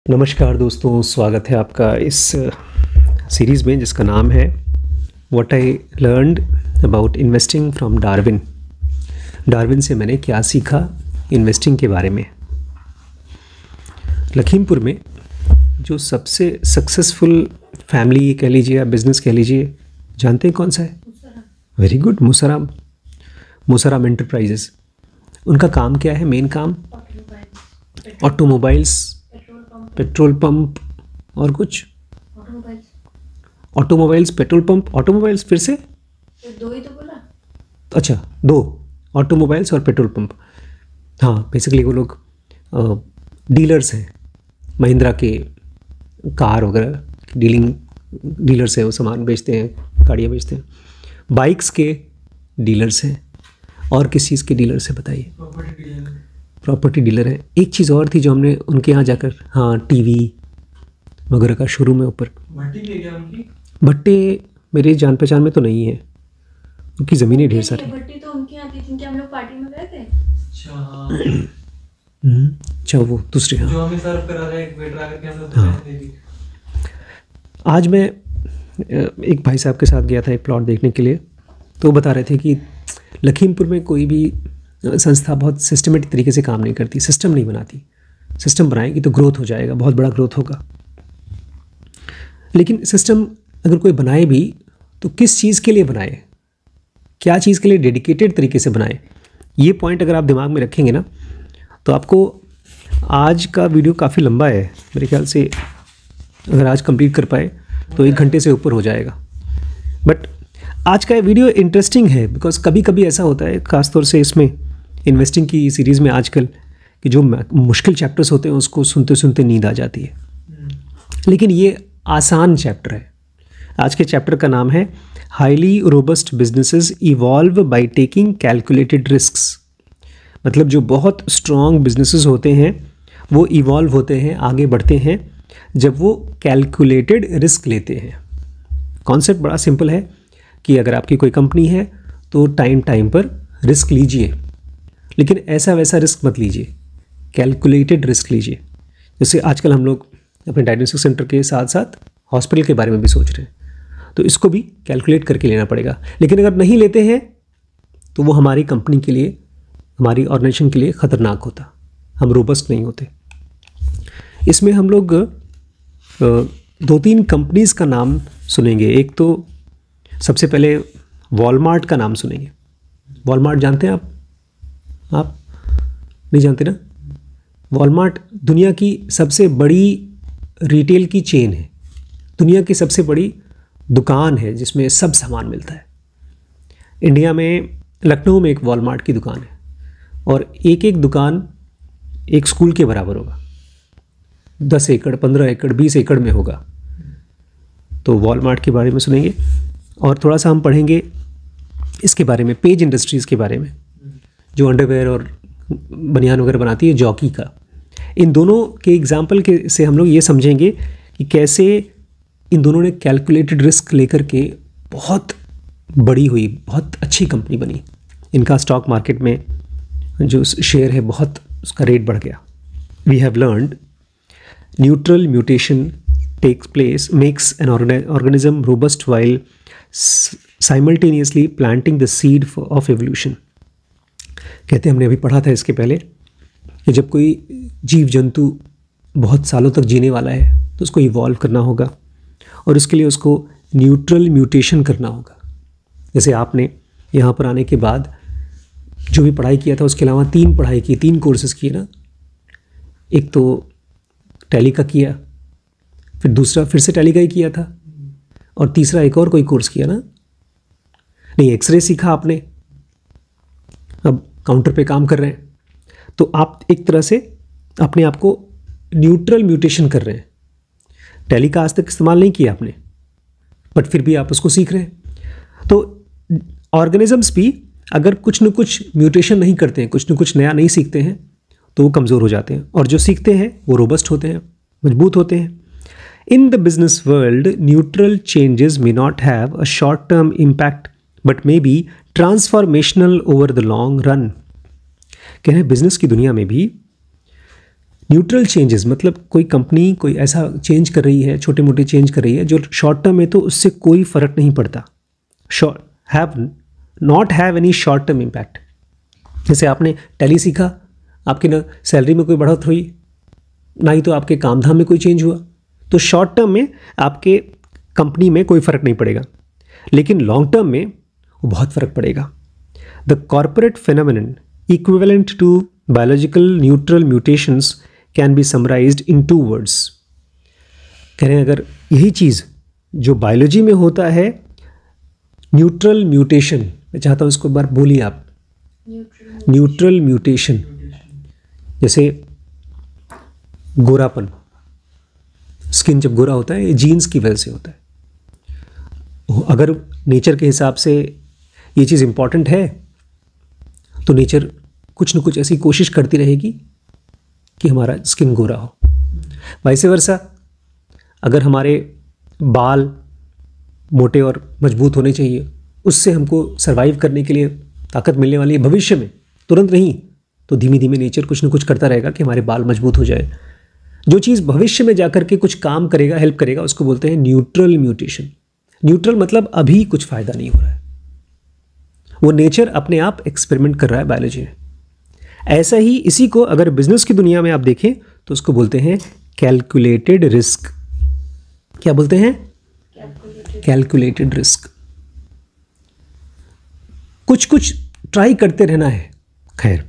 नमस्कार दोस्तों, स्वागत है आपका इस सीरीज़ में जिसका नाम है what I learned about investing from Darwin. Darwin से मैंने क्या सीखा इन्वेस्टिंग के बारे में। लखीमपुर में जो सबसे सक्सेसफुल फैमिली कह लीजिए या बिजनेस कह लीजिए, जानते हैं कौन सा है? Very good, Musaram enterprises. उनका काम क्या है? मेन काम ऑटोमोबाइल्स, पेट्रोल पंप और कुछ ऑटोमोबाइल्स, पेट्रोल पंप, ऑटोमोबाइल्स। फिर से दो ही तो बोला। अच्छा, दो ऑटोमोबाइल्स और पेट्रोल पंप। हाँ, बेसिकली वो लोग डीलर्स हैं। महिंद्रा के कार वगैरह डीलर्स हैं, वो सामान बेचते हैं, गाड़ियाँ बेचते हैं। बाइक्स के डीलर्स हैं। और किस चीज़ के डीलर्स हैं बताइए? प्रॉपर्टी डीलर है। एक चीज़ और थी जो हमने उनके यहाँ जाकर, हाँ, टीवी वगैरह का शोरूम है ऊपर। भट्टी भी है क्या उनकी? भट्टे मेरे जान पहचान में तो नहीं है, उनकी ज़मीनें ढेर सारी। भट्टी तो उनकी यहाँ थी जिनके हम लोग पार्टी में गए थे। अच्छा, वो दूसरे। हाँ, जो हमें सर्व करा रहा है एक वेटर आकर के हम लोग तो पैसे दे दिए। आज मैं एक भाई साहब के साथ गया था एक प्लॉट देखने के लिए, तो वो बता रहे थे कि लखीमपुर में कोई भी संस्था बहुत सिस्टमेटिक तरीके से काम नहीं करती, सिस्टम नहीं बनाती। सिस्टम बनाएगी तो ग्रोथ हो जाएगा, बहुत बड़ा ग्रोथ होगा। लेकिन सिस्टम अगर कोई बनाए भी तो किस चीज़ के लिए बनाए, क्या चीज़ के लिए डेडिकेटेड तरीके से बनाए, ये पॉइंट अगर आप दिमाग में रखेंगे ना तो आपको आज का वीडियो काफ़ी लंबा है मेरे ख्याल से। अगर आज कंप्लीट कर पाए तो 1 घंटे से ऊपर हो जाएगा। बट आज का वीडियो इंटरेस्टिंग है बिकॉज कभी कभी ऐसा होता है, ख़ासतौर से इसमें इन्वेस्टिंग की सीरीज़ में आजकल कि जो मुश्किल चैप्टर्स होते हैं उसको सुनते सुनते नींद आ जाती है। लेकिन ये आसान चैप्टर है। आज के चैप्टर का नाम है highly robust businesses evolve by taking calculated risks. मतलब जो बहुत स्ट्रॉन्ग बिजनेसेस होते हैं वो इवॉल्व होते हैं, आगे बढ़ते हैं जब वो कैलकुलेटेड रिस्क लेते हैं। कॉन्सेप्ट बड़ा सिंपल है कि अगर आपकी कोई कंपनी है तो टाइम पर रिस्क लीजिए, लेकिन ऐसा वैसा रिस्क मत लीजिए, कैलकुलेटेड रिस्क लीजिए। जैसे आजकल हम लोग अपने डायग्नोस्टिक सेंटर के साथ साथ हॉस्पिटल के बारे में भी सोच रहे हैं, तो इसको भी कैलकुलेट करके लेना पड़ेगा। लेकिन अगर नहीं लेते हैं तो वो हमारी कंपनी के लिए, हमारी ऑर्गेनाइजेशन के लिए ख़तरनाक होता, हम रोबस्ट नहीं होते। इसमें हम लोग 2-3 कंपनीज़ का नाम सुनेंगे। एक तो सबसे पहले वॉलमार्ट का नाम सुनेंगे। वॉलमार्ट जानते हैं आप नहीं जानते ना? वॉलमार्ट दुनिया की सबसे बड़ी रिटेल की चेन है, दुनिया की सबसे बड़ी दुकान है जिसमें सब सामान मिलता है। इंडिया में लखनऊ में एक वॉलमार्ट की दुकान है और एक एक दुकान एक स्कूल के बराबर होगा। 10 एकड़, 15 एकड़, 20 एकड़ में होगा। तो वॉलमार्ट के बारे में सुनेंगे और थोड़ा सा हम पढ़ेंगे इसके बारे में, पेज इंडस्ट्रीज़ के बारे में, जो अंडरवेयर और बनियान वगैरह बनाती है, जॉकी का। इन दोनों के एग्जाम्पल के से हम लोग ये समझेंगे कि कैसे इन दोनों ने कैलकुलेटेड रिस्क लेकर के बहुत बड़ी हुई, बहुत अच्छी कंपनी बनी। इनका स्टॉक मार्केट में जो शेयर है बहुत, उसका रेट बढ़ गया। We have learned neutral mutation takes place makes an organism robust while simultaneously planting the seed of evolution. कहते हैं, हमने अभी पढ़ा था इसके पहले कि जब कोई जीव जंतु बहुत सालों तक जीने वाला है तो उसको इवॉल्व करना होगा और उसके लिए उसको न्यूट्रल म्यूटेशन करना होगा। जैसे आपने यहाँ पर आने के बाद जो भी पढ़ाई किया था उसके अलावा 3 पढ़ाई की, 3 कोर्सेज़ किए ना। एक तो टैली का किया, फिर दूसरा फिर से टैली का ही किया था, और तीसरा एक और कोई कोर्स किया ना? नहीं, एक्सरे सीखा आपने, अब काउंटर पे काम कर रहे हैं, तो आप एक तरह से अपने आप को न्यूट्रल म्यूटेशन कर रहे हैं। टैली का आज तक इस्तेमाल नहीं किया आपने, बट फिर भी आप उसको सीख रहे हैं। तो ऑर्गेनिजम्स भी अगर कुछ न कुछ म्यूटेशन नहीं करते हैं, कुछ न कुछ नया नहीं सीखते हैं, तो वो कमज़ोर हो जाते हैं, और जो सीखते हैं वो रोबस्ट होते हैं, मजबूत होते हैं। In the business world neutral changes may not have a short term impact but may be transformational over the long run. कह रहे हैं बिजनेस की दुनिया में भी न्यूट्रल चेंजेस मतलब कोई कंपनी कोई ऐसा चेंज कर रही है, छोटे मोटे चेंज कर रही है जो शॉर्ट टर्म में तो उससे कोई फ़र्क नहीं पड़ता, not have any short term impact. जैसे आपने टैली सीखा, आपकी ना सैलरी में कोई बढ़ोतरी हुई, ना ही तो आपके काम धाम में कोई चेंज हुआ, तो शॉर्ट टर्म में आपके कंपनी में कोई फ़र्क नहीं पड़ेगा, लेकिन लॉन्ग टर्म में वो बहुत फ़र्क पड़ेगा। The corporate phenomenon equivalent to biological neutral mutations can be summarised in 2 words। कह रहे हैं अगर यही चीज़ जो बायोलॉजी में होता है न्यूट्रल म्यूटेशन, मैं चाहता हूँ इसको एक बार बोलिए आप, न्यूट्रल म्यूटेशन, जैसे गोरापन, स्किन जब गोरा होता है ये जीन्स की वजह से होता है। अगर नेचर के हिसाब से ये चीज़ इम्पॉर्टेंट है तो नेचर कुछ न कुछ ऐसी कोशिश करती रहेगी कि हमारा स्किन गोरा हो। वाइस वर्सा, अगर हमारे बाल मोटे और मजबूत होने चाहिए, उससे हमको सरवाइव करने के लिए ताकत मिलने वाली है भविष्य में, तुरंत नहीं, तो धीमे धीमे नेचर कुछ न कुछ करता रहेगा कि हमारे बाल मजबूत हो जाए। जो चीज़ भविष्य में जाकर के कुछ काम करेगा, हेल्प करेगा, उसको बोलते हैं न्यूट्रल म्यूटेशन। न्यूट्रल मतलब अभी कुछ फ़ायदा नहीं हो रहा है, वो नेचर अपने आप एक्सपेरिमेंट कर रहा है बायोलॉजी में। ऐसा ही इसी को अगर बिजनेस की दुनिया में आप देखें तो उसको बोलते हैं कैलकुलेटेड रिस्क। क्या बोलते हैं? Calculated risk. कुछ कुछ ट्राई करते रहना है। खैर,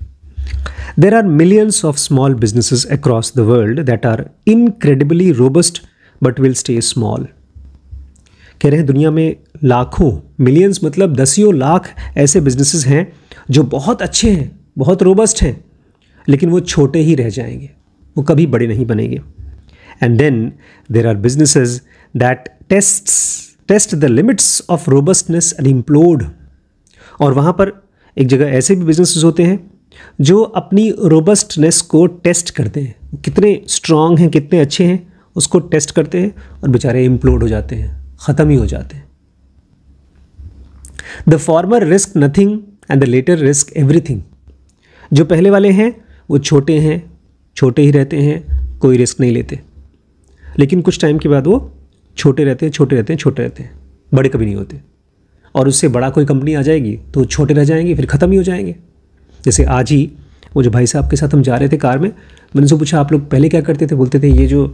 there are millions of small businesses across the world that are incredibly robust but will stay small. कह रहे हैं दुनिया में लाखों, मिलियंस मतलब दसियों लाख ऐसे बिजनेसेस हैं जो बहुत अच्छे हैं, बहुत रोबस्ट हैं, लेकिन वो छोटे ही रह जाएंगे, वो कभी बड़े नहीं बनेंगे। And then there are businesses that test the limits of robustness and implode. और वहाँ पर एक जगह ऐसे भी बिजनेसेस होते हैं जो अपनी रोबस्टनेस को टेस्ट करते हैं, कितने स्ट्रांग हैं, कितने अच्छे हैं, उसको टेस्ट करते हैं और बेचारे इम्प्लोड हो जाते हैं, ख़त्म ही हो जाते हैं। The former risk nothing and the latter risk everything. जो पहले वाले हैं वो छोटे हैं, छोटे ही रहते हैं, कोई रिस्क नहीं लेते, लेकिन कुछ टाइम के बाद वो छोटे रहते हैं, छोटे रहते हैं, छोटे रहते हैं, बड़े कभी नहीं होते। और उससे बड़ा कोई कंपनी आ जाएगी तो छोटे रह जाएंगे, फिर ख़त्म ही हो जाएंगे। जैसे आज ही वो जो भाई साहब के साथ हम जा रहे थे कार में, मैंने उनसे पूछा आप लोग पहले क्या करते थे? बोलते थे ये जो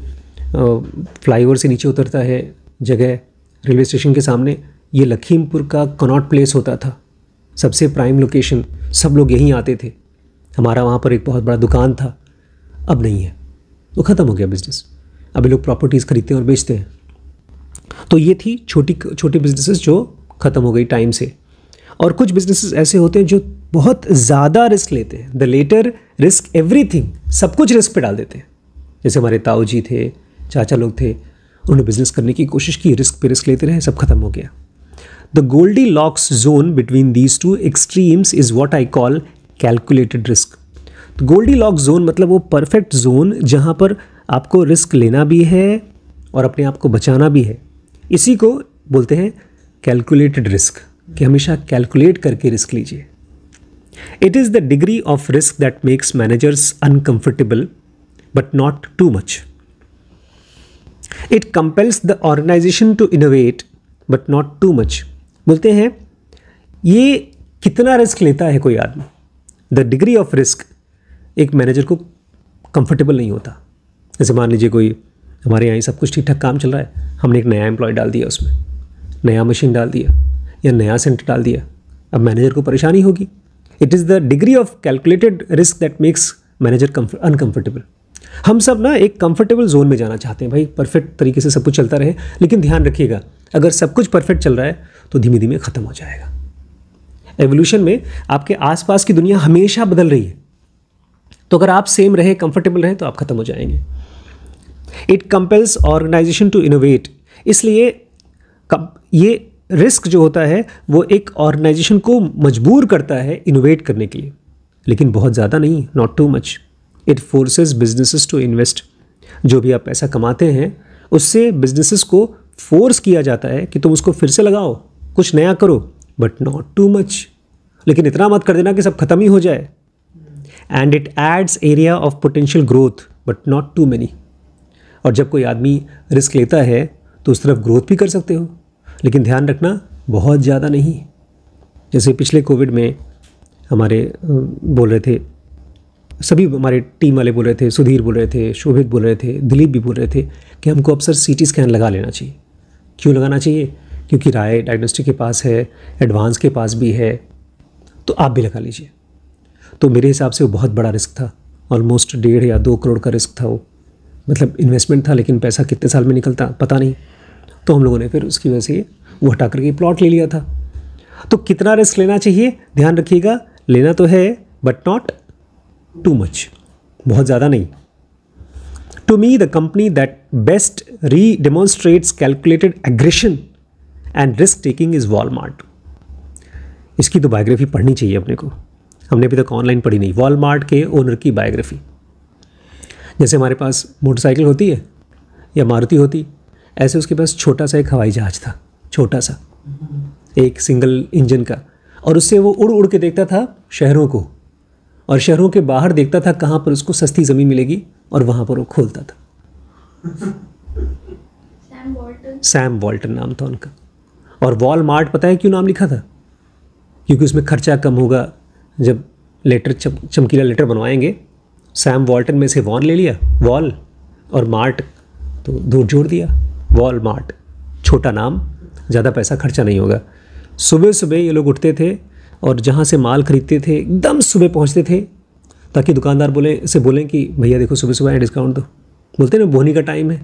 फ्लाईओवर से नीचे उतरता है जगह रेलवे स्टेशन के सामने, ये लखीमपुर का कनॉट प्लेस होता था, सबसे प्राइम लोकेशन, सब लोग यहीं आते थे, हमारा वहाँ पर एक बहुत बड़ा दुकान था। अब नहीं है, तो ख़त्म हो गया बिजनेस। अभी लोग प्रॉपर्टीज़ खरीदते हैं और बेचते हैं। तो ये थी छोटी बिजनेसेस जो ख़त्म हो गई टाइम से। और कुछ बिजनेसेस ऐसे होते हैं जो बहुत ज़्यादा रिस्क लेते हैं, द लेटर रिस्क एवरीथिंग, सब कुछ रिस्क पे डाल देते हैं। जैसे हमारे ताऊ जी थे, चाचा लोग थे, उन्होंने बिजनेस करने की कोशिश की, रिस्क पे रिस्क लेते रहे, सब खत्म हो गया। The Goldilocks zone between these two extremes is what I call calculated risk. तो गोल्डीलॉक्स जोन मतलब वो परफेक्ट जोन जहाँ पर आपको रिस्क लेना भी है और अपने आप को बचाना भी है, इसी को बोलते हैं कैलकुलेटेड रिस्क, कि हमेशा कैलकुलेट करके रिस्क लीजिए। It is the degree of risk that makes managers uncomfortable but not too much. It compels the organisation to innovate but not too much. बोलते हैं ये कितना रिस्क लेता है कोई आदमी, द डिग्री ऑफ रिस्क एक मैनेजर को कंफर्टेबल नहीं होता। जैसे मान लीजिए कोई हमारे यहाँ सब कुछ ठीक ठाक काम चल रहा है, हमने एक नया एम्प्लॉय डाल दिया, उसमें नया मशीन डाल दिया या नया सेंटर डाल दिया, अब मैनेजर को परेशानी होगी। It is the degree of calculated risk that makes manager uncomfortable. हम सब ना एक कंफर्टेबल जोन में जाना चाहते हैं, भाई परफेक्ट तरीके से सब कुछ चलता रहे, लेकिन ध्यान रखिएगा अगर सब कुछ परफेक्ट चल रहा है तो धीमे धीमे ख़त्म हो जाएगा। एवोल्यूशन में आपके आसपास की दुनिया हमेशा बदल रही है, तो अगर आप सेम रहे, कंफर्टेबल रहे, तो आप ख़त्म हो जाएंगे। It compels organisation to innovate, इसलिए ये रिस्क जो होता है वो एक ऑर्गेनाइजेशन को मजबूर करता है इनोवेट करने के लिए, लेकिन बहुत ज़्यादा नहीं, not too much. It forces businesses to invest, जो भी आप पैसा कमाते हैं उससे बिजनेसेस को फोर्स किया जाता है कि तुम उसको फिर से लगाओ, कुछ नया करो, बट नॉट टू मच, लेकिन इतना मत कर देना कि सब खत्म ही हो जाए। And it adds area of potential growth, but not too many. और जब कोई आदमी रिस्क लेता है तो उस तरफ ग्रोथ भी कर सकते हो, लेकिन ध्यान रखना बहुत ज़्यादा नहीं। जैसे पिछले कोविड में हमारे बोल रहे थे, सभी हमारे टीम वाले बोल रहे थे, सुधीर बोल रहे थे, शोभित बोल रहे थे, दिलीप भी बोल रहे थे कि हमको अब सर CT स्कैन लगा लेना चाहिए। क्यों लगाना चाहिए? क्योंकि राय डायग्नोस्टिक के पास है, एडवांस के पास भी है, तो आप भी लगा लीजिए। तो मेरे हिसाब से वो बहुत बड़ा रिस्क था, ऑलमोस्ट 1.5 या 2 करोड़ का रिस्क था वो, मतलब इन्वेस्टमेंट था, लेकिन पैसा कितने साल में निकलता पता नहीं। तो हम लोगों ने फिर उसकी वजह से वो हटा करके प्लॉट ले लिया था। तो कितना रिस्क लेना चाहिए ध्यान रखिएगा, लेना तो है बट नॉट टू मच, बहुत ज़्यादा नहीं। To me the company that best re demonstrates calculated aggression and risk taking is Walmart. इसकी तो बायोग्राफी पढ़नी चाहिए अपने को, हमने अभी तक ऑनलाइन पढ़ी नहीं। वॉलमार्ट के ओनर की बायोग्राफी। जैसे हमारे पास मोटरसाइकिल होती है या मारुति होती, ऐसे उसके पास छोटा सा एक हवाई जहाज़ था, छोटा सा, एक सिंगल इंजन का, और उससे वो उड़ उड़ के देखता था शहरों को, और शहरों के बाहर देखता था कहाँ पर उसको सस्ती ज़मीन मिलेगी, और वहाँ पर वो खोलता था। सैम वॉल्टन नाम था उनका। और वॉलमार्ट पता है क्यों नाम लिखा था? क्योंकि उसमें खर्चा कम होगा। जब लेटर चमकीला लेटर बनवाएंगे, सैम वॉल्टन में से वॉन ले लिया, वॉल, और मार्ट तो दूर जोड़ दिया, वॉलमार्ट, छोटा नाम, ज़्यादा पैसा खर्चा नहीं होगा। सुबह सुबह ये लोग उठते थे और जहाँ से माल खरीदते थे एकदम सुबह पहुँचते थे, ताकि दुकानदार बोलें कि भैया देखो सुबह सुबह डिस्काउंट दो। बोलते ना बोहनी का टाइम है,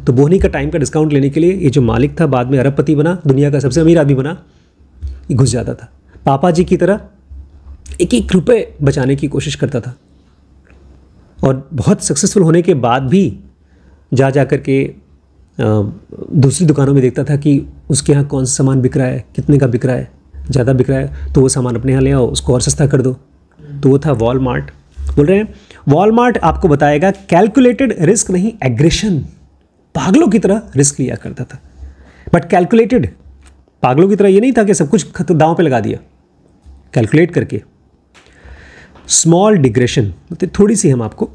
तो बोहनी का टाइम का डिस्काउंट लेने के लिए ये जो मालिक था, बाद में अरबपति बना, दुनिया का सबसे अमीर आदमी बना, ये घुस जाता था पापा जी की तरह, एक एक रुपये बचाने की कोशिश करता था। और बहुत सक्सेसफुल होने के बाद भी जा कर के दूसरी दुकानों में देखता था कि उसके यहाँ कौन सा सामान बिक रहा है, कितने का बिक रहा है, ज़्यादा बिक रहा है तो वो सामान अपने यहाँ ले आओ, उसको और सस्ता कर दो। तो वो था वॉलमार्ट। बोल रहे हैं वॉलमार्ट आपको बताएगा कैलकुलेटेड रिस्क नहीं, एग्रेशन, पागलों की तरह रिस्क लिया करता था। बट कैलकुलेटेड, पागलों की तरह ये नहीं था कि सब कुछ दांव पे लगा दिया, कैलकुलेट करके। स्मॉल डिग्रेशन, मतलब थोड़ी सी हम आपको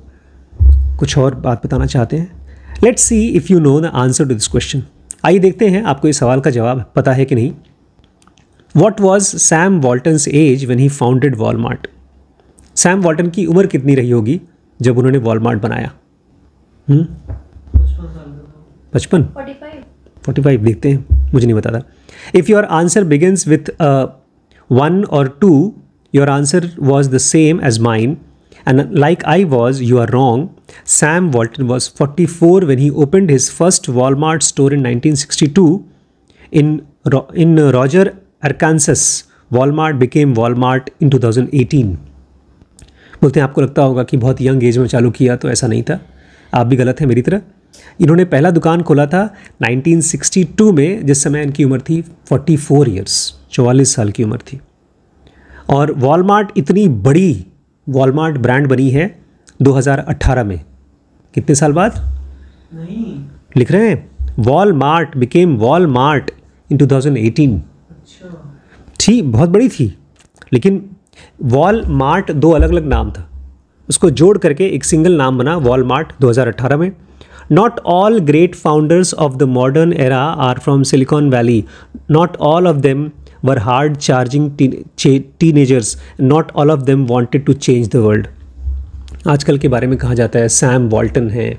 कुछ और बात बताना चाहते हैं। Let's see if you know the answer to this question. आइए देखते हैं आपको इस सवाल का जवाब पता है कि नहीं। What was Sam Walton's age when he founded Walmart? Sam Walton की उम्र कितनी रही होगी जब उन्होंने वॉलमार्ट बनाया? 55? 45 देखते हैं, मुझे नहीं पता था। If your answer begins with 1 or 2, your answer was the same as mine, and like I was, you are wrong. Sam Walton was 44 when he opened his first Walmart store in 1962 in Roger, Arkansas. Walmart became Walmart in 2018. बोलते हैं आपको लगता होगा कि बहुत young age में चालू किया, तो ऐसा नहीं था, आप भी गलत हैं मेरी तरह। इन्होंने पहला दुकान खोला था 1962 में, जिस समय इनकी उम्र थी 44 ईयर्स, 44 साल की उम्र थी। और वॉलमार्ट इतनी बड़ी वॉलमार्ट ब्रांड बनी है 2018 में। कितने साल बाद? नहीं लिख रहे हैं वॉलमार्ट बिकेम वॉलमार्ट इन 2018। अच्छा, ठीक, बहुत बड़ी थी, लेकिन वॉलमार्ट 2 अलग अलग नाम था, उसको जोड़ करके एक सिंगल नाम बना वॉलमार्ट 2018 में। Not all great founders of the modern era are from Silicon Valley, not all of them were hard charging teenagers, not all of them wanted to change the world. आजकल के बारे में कहा जाता है सैम वॉल्टन है,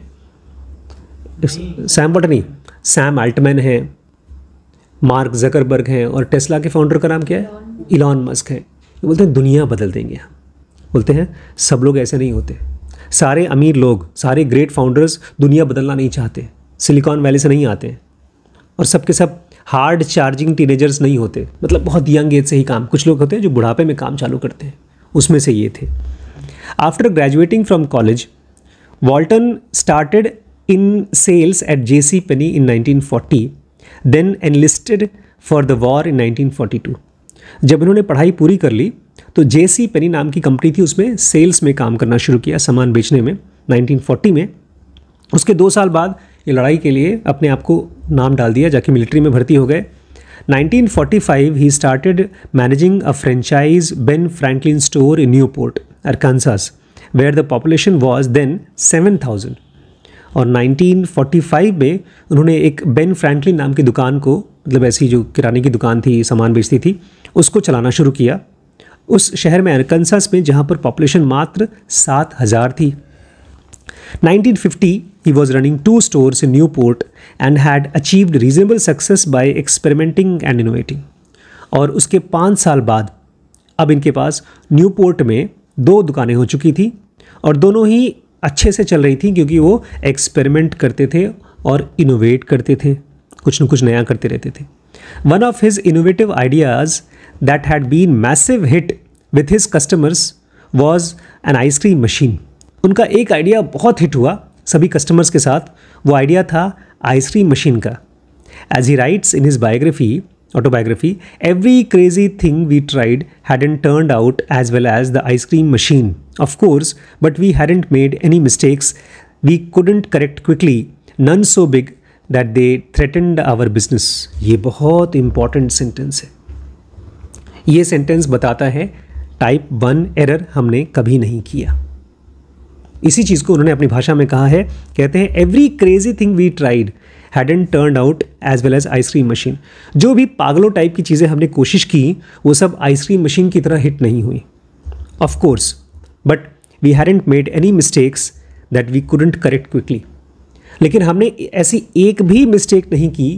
Sam Walton नहीं, Sam Altman है, मार्क जकरबर्ग हैं, और टेस्ला के फाउंडर का नाम क्या है? इलॉन मस्क है। बोलते हैं दुनिया बदल देंगे हम। बोलते हैं सब लोग ऐसे नहीं होते, सारे अमीर लोग, सारे ग्रेट फाउंडर्स दुनिया बदलना नहीं चाहते, सिलिकॉन वैली से नहीं आते, और सब के सब हार्ड चार्जिंग टीनेजर्स नहीं होते, मतलब बहुत यंग एज से ही काम। कुछ लोग होते हैं जो बुढ़ापे में काम चालू करते हैं, उसमें से ये थे। After graduating from college, Walton started in sales at JC Penney in 1940, then enlisted for the war in 1942। जब इन्होंने पढ़ाई पूरी कर ली तो JC Penney नाम की कंपनी थी, उसमें सेल्स में काम करना शुरू किया, सामान बेचने में, 1940 में। उसके 2 साल बाद ये लड़ाई के लिए अपने आप को नाम डाल दिया, जाके मिलिट्री में भर्ती हो गए। 1945 ही started managing a franchise Ben Franklin store in Newport, Arkansas, where the population was then 7,000। और 1945 में उन्होंने एक बेन फ्रैंकलिन नाम की दुकान को, मतलब ऐसी जो किराने की दुकान थी, सामान बेचती थी, उसको चलाना शुरू किया उस शहर में अरकानसास में जहाँ पर पॉपुलेशन मात्र 7,000 थी। 1950 he was running 2 stores in Newport and had achieved reasonable success by experimenting and innovating। और उसके 5 साल बाद अब इनके पास न्यूपोर्ट में 2 दुकानें हो चुकी थी और दोनों ही अच्छे से चल रही थी क्योंकि वो एक्सपेरिमेंट करते थे और इनोवेट करते थे, कुछ न कुछ नया करते रहते थे। One of his innovative ideas that had been massive hit with his customers was an ice cream machine. उनका एक आइडिया बहुत हिट हुआ सभी कस्टमर्स के साथ, वो आइडिया था आइसक्रीम मशीन का। As he writes in his biography autobiography, every crazy thing we tried hadn't turned out as well as the ice cream machine, of course, but we hadn't made any mistakes we couldn't correct quickly, none so big that they threatened our business। ये बहुत important sentence है। ये sentence बताता है type 1 error हमने कभी नहीं किया। इसी चीज़ को उन्होंने अपनी भाषा में कहा है, कहते हैं every crazy thing we tried hadn't turned out as well as ice cream machine. जो भी पागलों टाइप की चीज़ें हमने कोशिश की वो सब आइसक्रीम मशीन की तरह हिट नहीं हुई। Of course but we hadn't made any mistakes that we couldn't correct quickly. लेकिन हमने ऐसी एक भी मिस्टेक नहीं की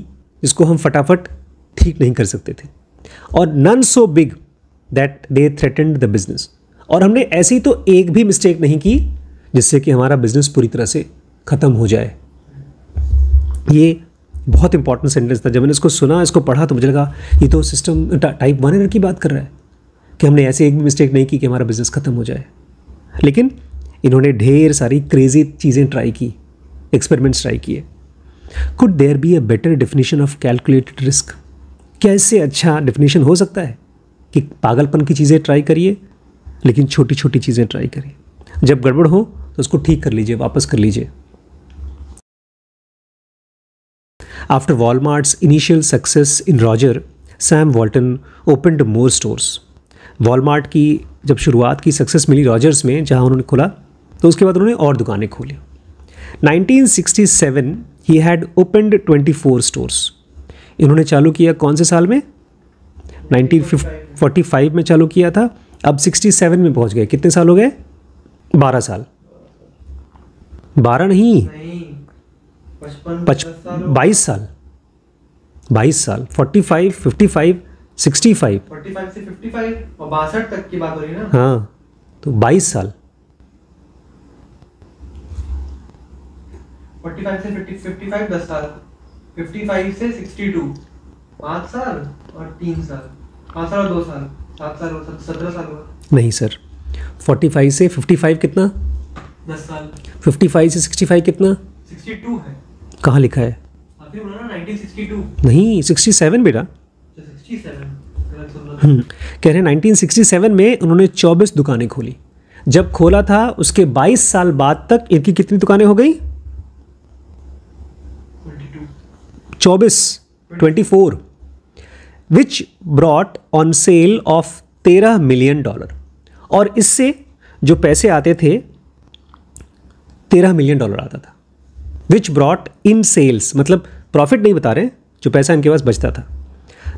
जिसको हम फटाफट ठीक नहीं कर सकते थे। और none so big that they threatened the business. और हमने ऐसी तो एक भी मिस्टेक नहीं की जिससे कि हमारा बिजनेस पूरी तरह से ख़त्म हो जाए। ये बहुत इंपॉर्टेंट सेंटेंस था। जब मैंने इसको सुना, इसको पढ़ा तो मुझे लगा ये तो सिस्टम टाइप 1 एरर की बात कर रहा है कि हमने ऐसे एक भी मिस्टेक नहीं की कि हमारा बिजनेस ख़त्म हो जाए। लेकिन इन्होंने ढेर सारी क्रेजी चीज़ें ट्राई की, एक्सपेरिमेंट्स ट्राई किए। Could there be a better definition of calculated risk? क्या इससे अच्छा डेफिनेशन हो सकता है कि पागलपन की चीज़ें ट्राई करिए लेकिन छोटी छोटी चीज़ें ट्राई करिए, जब गड़बड़ हो तो उसको ठीक कर लीजिए, वापस कर लीजिए। After Walmart's initial success in Roger, Sam Walton opened more stores। Walmart की जब शुरुआत की सक्सेस मिली रॉजर्स में जहां उन्होंने खोला तो उसके बाद उन्होंने और दुकानें खोली। 1967 he had opened 24 stores। इन्होंने चालू किया कौन से साल में? 1945 में चालू किया था, अब 67 में पहुंच गए। कितने साल हो गए? 12 साल। 12 नहीं 22 साल। 22 साल 45, 55, 65, 45 से 55 और 62 तक की बात हो रही है ना। हाँ, तो 22 साल। 45 से 55 10 साल, 55 से 62 5 साल और 3 साल, 5 साल और 2 साल, 7 साल और 17 साल हुआ। नहीं सर, 45 से 55 कितना? 10 साल। 55 से 65 कितना? 62 है। कहाँ लिखा है? अभी बोला ना 1962। नहीं, 67 बेटा। 67 गलत सुन रहा। कह रहे हैं 1967 में उन्होंने 24 दुकानें खोली। जब खोला था उसके 22 साल बाद तक इनकी कितनी दुकानें हो गई? 24 which brought on sale of $13 million. और इससे जो पैसे आते थे $13 मिलियन आता था। विच ब्रॉट इन सेल्स, मतलब प्रॉफिट नहीं बता रहे, जो पैसा इनके पास बचता था।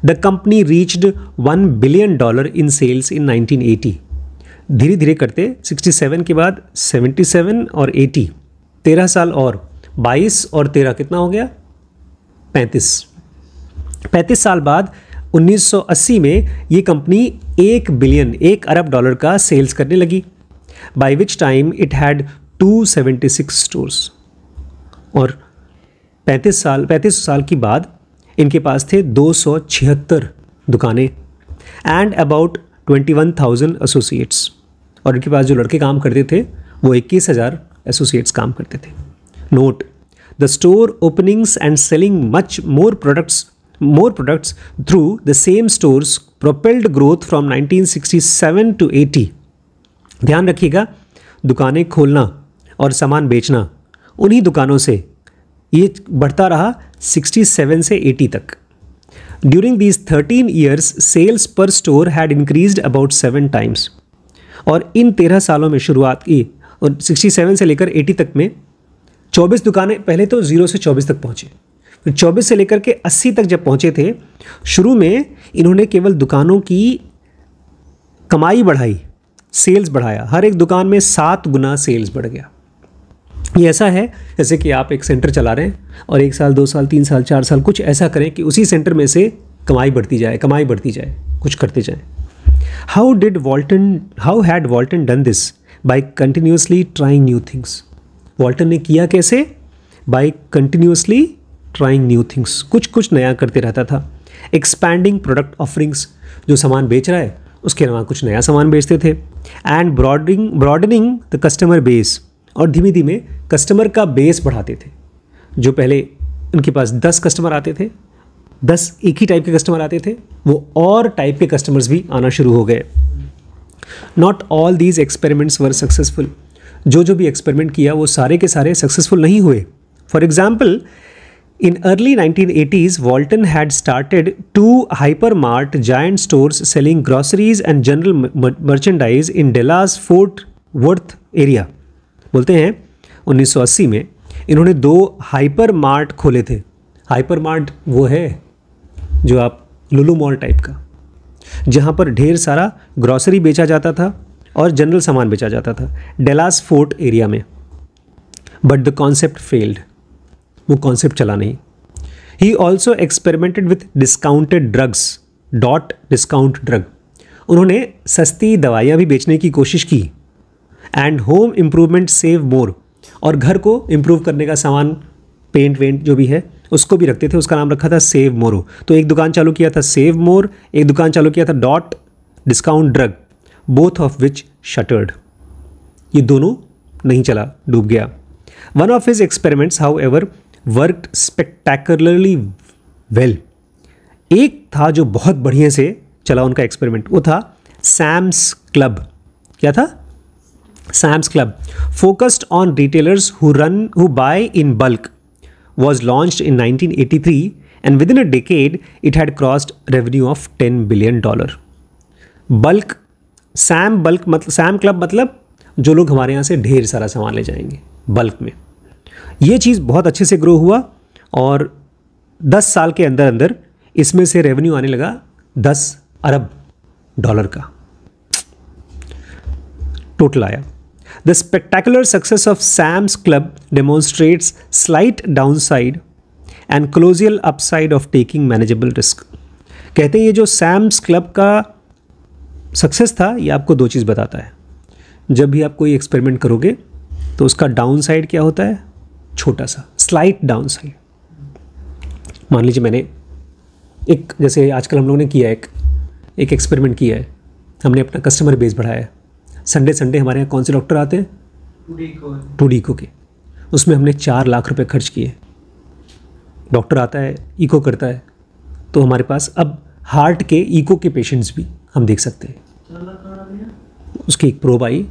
The company reached $1 billion in sales in 1980। धीरे धीरे करते 67 के बाद 77 और 80, 13 साल और 22 और 13 कितना हो गया? 35 साल बाद 1980 में ये कंपनी $1 अरब का सेल्स करने लगी। By which time it had 276 stores. और 35 साल के बाद इनके पास थे 276 दुकानें एंड अबाउट 21,000 एसोसिएट्स। और इनके पास जो लड़के काम करते थे वो 21,000 एसोसिएट्स काम करते थे। Note, the store openings and selling much more products through the same stores propelled growth from 1967 to 80। ध्यान रखिएगा, दुकानें खोलना और सामान बेचना उन्हीं दुकानों से ये बढ़ता रहा 67 से 80 तक। ड्यूरिंग दीज 13 ईयर्स सेल्स पर store had increased about 7 times. और इन 13 सालों में शुरुआत की और 67 से लेकर 80 तक में 24 दुकानें, पहले तो 0 से 24 तक पहुँचे, फिर 24 से लेकर के 80 तक जब पहुँचे थे, शुरू में इन्होंने केवल दुकानों की कमाई बढ़ाई, सेल्स बढ़ाया, हर एक दुकान में 7 गुना सेल्स बढ़ गया। ये ऐसा है जैसे कि आप एक सेंटर चला रहे हैं और 1 साल 2 साल 3 साल 4 साल कुछ ऐसा करें कि उसी सेंटर में से कमाई बढ़ती जाए, कुछ करते जाए। How had Walton done this? By continuously trying new things. Walton ने किया कैसे? By continuously trying new things, कुछ नया करते रहता था। एक्सपैंडिंग प्रोडक्ट ऑफरिंग्स, जो सामान बेच रहा है उसके अलावा कुछ नया सामान बेचते थे। And broadening the customer base, और धीमे धीमे कस्टमर का बेस बढ़ाते थे। जो पहले उनके पास 10 कस्टमर आते थे, 10 एक ही टाइप के कस्टमर आते थे, वो और टाइप के कस्टमर्स भी आना शुरू हो गए। Not all these experiments were successful. जो भी एक्सपेरिमेंट किया वो सारे के सारे सक्सेसफुल नहीं हुए। For example, in early 1980s, Walton had started 2 hypermart giant stores selling groceries and general merchandise in Dallas Fort Worth area. बोलते हैं 1980 में इन्होंने 2 हाइपर मार्ट खोले थे। हाइपर मार्ट वो है जो आप लुलु मॉल टाइप का, जहाँ पर ढेर सारा ग्रॉसरी बेचा जाता था और जनरल सामान बेचा जाता था, डेलास फोर्ट एरिया में। बट द कॉन्सेप्ट फेल्ड, वो कॉन्सेप्ट चला नहीं। He also experimented with discounted drugs, dot Discount drug. उन्होंने सस्ती दवाइयाँ भी बेचने की कोशिश की। एंड होम इम्प्रूवमेंट सेव मोर, और घर को इम्प्रूव करने का सामान, पेंट वेंट जो भी है उसको भी रखते थे, उसका नाम रखा था सेव मोरो। तो एक दुकान चालू किया था सेव मोर, एक दुकान चालू किया था Dot Discount Drug, both of which shuttered. ये दोनों नहीं चला, डूब गया। One of his experiments however worked spectacularly well. एक था जो बहुत बढ़िया से चला उनका एक्सपेरिमेंट, वो था सैम्स क्लब। क्या था? Sam's club, focused on retailers who buy in bulk, was launched in 1983 and within a decade it had crossed revenue of $10 billion. Bulk, Sam club मतलब जो लोग हमारे यहाँ से ढेर सारा सामान ले जाएंगे बल्क में। ये चीज़ बहुत अच्छे से ग्रो हुआ और 10 साल के अंदर अंदर इसमें से रेवेन्यू आने लगा $10 अरब का टोटल आया। The spectacular success of Sam's Club demonstrates slight downside and colossal upside of taking manageable risk. कहते हैं ये जो सैम्स क्लब का सक्सेस था ये आपको 2 चीज़ बताता है। जब भी आप कोई एक्सपेरिमेंट करोगे तो उसका डाउन साइड क्या होता है? छोटा सा स्लाइट डाउन साइड। मान लीजिए मैंने एक, जैसे आजकल हम लोगों ने किया एक एक्सपेरिमेंट किया है, हमने अपना कस्टमर बेस बढ़ाया है। संडे हमारे यहाँ कौन से डॉक्टर आते हैं? टू डी के। उसमें हमने 4 लाख रुपए खर्च किए। डॉक्टर आता है, इको करता है, तो हमारे पास अब हार्ट के इको के पेशेंट्स भी हम देख सकते हैं। उसकी एक प्रोब आई,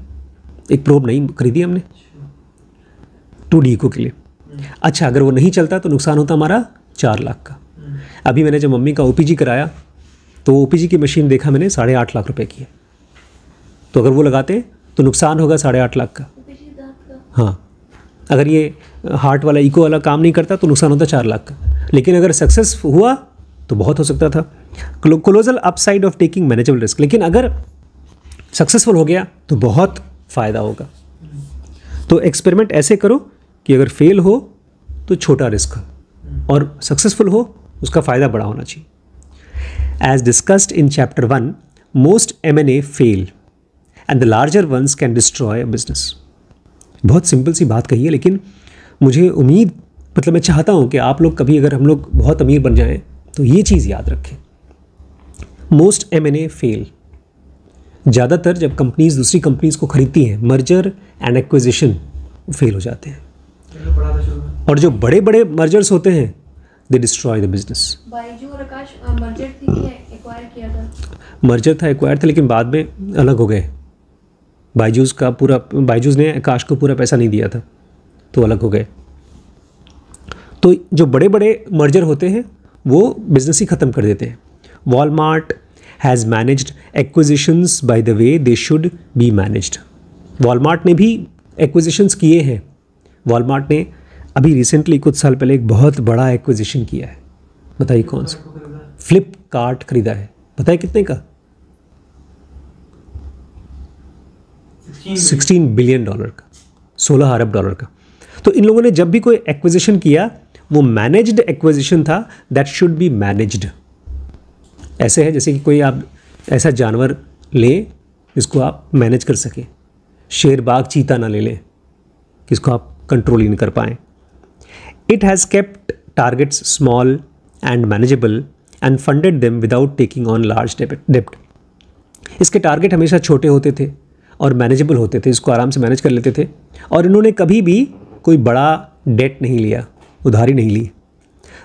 एक प्रोब नहीं खरीदी हमने 2D इको के लिए। अच्छा, अगर वो नहीं चलता तो नुकसान होता हमारा 4 लाख का। अभी मैंने जब मम्मी का OPG कराया तो OPG की मशीन देखा मैंने 8.5 लाख रुपए की है। तो अगर वो लगाते तो नुकसान होगा 8.5 लाख का। हाँ, अगर ये हार्ट वाला इको वाला काम नहीं करता तो नुकसान होता 4 लाख का। लेकिन अगर सक्सेस हुआ तो बहुत हो सकता था। Colossal upside of taking manageable risk. लेकिन अगर सक्सेसफुल हो गया तो बहुत फ़ायदा होगा। तो एक्सपेरिमेंट ऐसे करो कि अगर फेल हो तो छोटा रिस्क हो और सक्सेसफुल हो उसका फ़ायदा बड़ा होना चाहिए। As discussed in chapter 1, most M&A fail and the larger ones can destroy a business. बहुत सिंपल सी बात कही है, लेकिन मुझे उम्मीद, मतलब मैं चाहता हूँ कि आप लोग कभी अगर हम लोग बहुत अमीर बन जाएं तो ये चीज़ याद रखें। Most M&A fail. ज़्यादातर जब कंपनीज दूसरी कंपनीज को खरीदती हैं, मर्जर एंड एक्विजिशन, फेल हो जाते हैं। और जो बड़े बड़े मर्जर्स होते हैं दे डिस्ट्रॉय द बिजनेस। बायजू और आकाश मर्जर थी कि एक्वायर किया था? मर्जर था, एक्वायर था, लेकिन बाद में अलग हो गए। बायजूस ने आकाश को पूरा पैसा नहीं दिया था तो अलग हो गए। तो जो बड़े बड़े मर्जर होते हैं वो बिजनेस ही ख़त्म कर देते हैं। Walmart has managed acquisitions bye the way they should be managed. Walmart ने भी एक्विजिशंस किए हैं, वॉलमार्ट ने अभी रिसेंटली कुछ साल पहले एक बहुत बड़ा एक्विजिशन किया है। बताइए कौन सा? फ्लिपकार्ट खरीदा है। बताइए कितने का? 16 बिलियन डॉलर का, 16 अरब डॉलर का। तो इन लोगों ने जब भी कोई एक्विजिशन किया वो मैनेज्ड एक्विजिशन था, दैट शुड बी मैनेज्ड। ऐसे है जैसे कि कोई आप ऐसा जानवर लें जिसको आप मैनेज कर सकें। शेर बाघ चीता ना ले लें जिसको आप कंट्रोल ही नहीं कर पाएँ। It has kept targets small and manageable and funded them without taking on large डेप्ट। इसके टारगेट हमेशा छोटे होते थे और मैनेजेबल होते थे, इसको आराम से मैनेज कर लेते थे, और इन्होंने कभी भी कोई बड़ा डेट नहीं लिया, उधारी नहीं ली।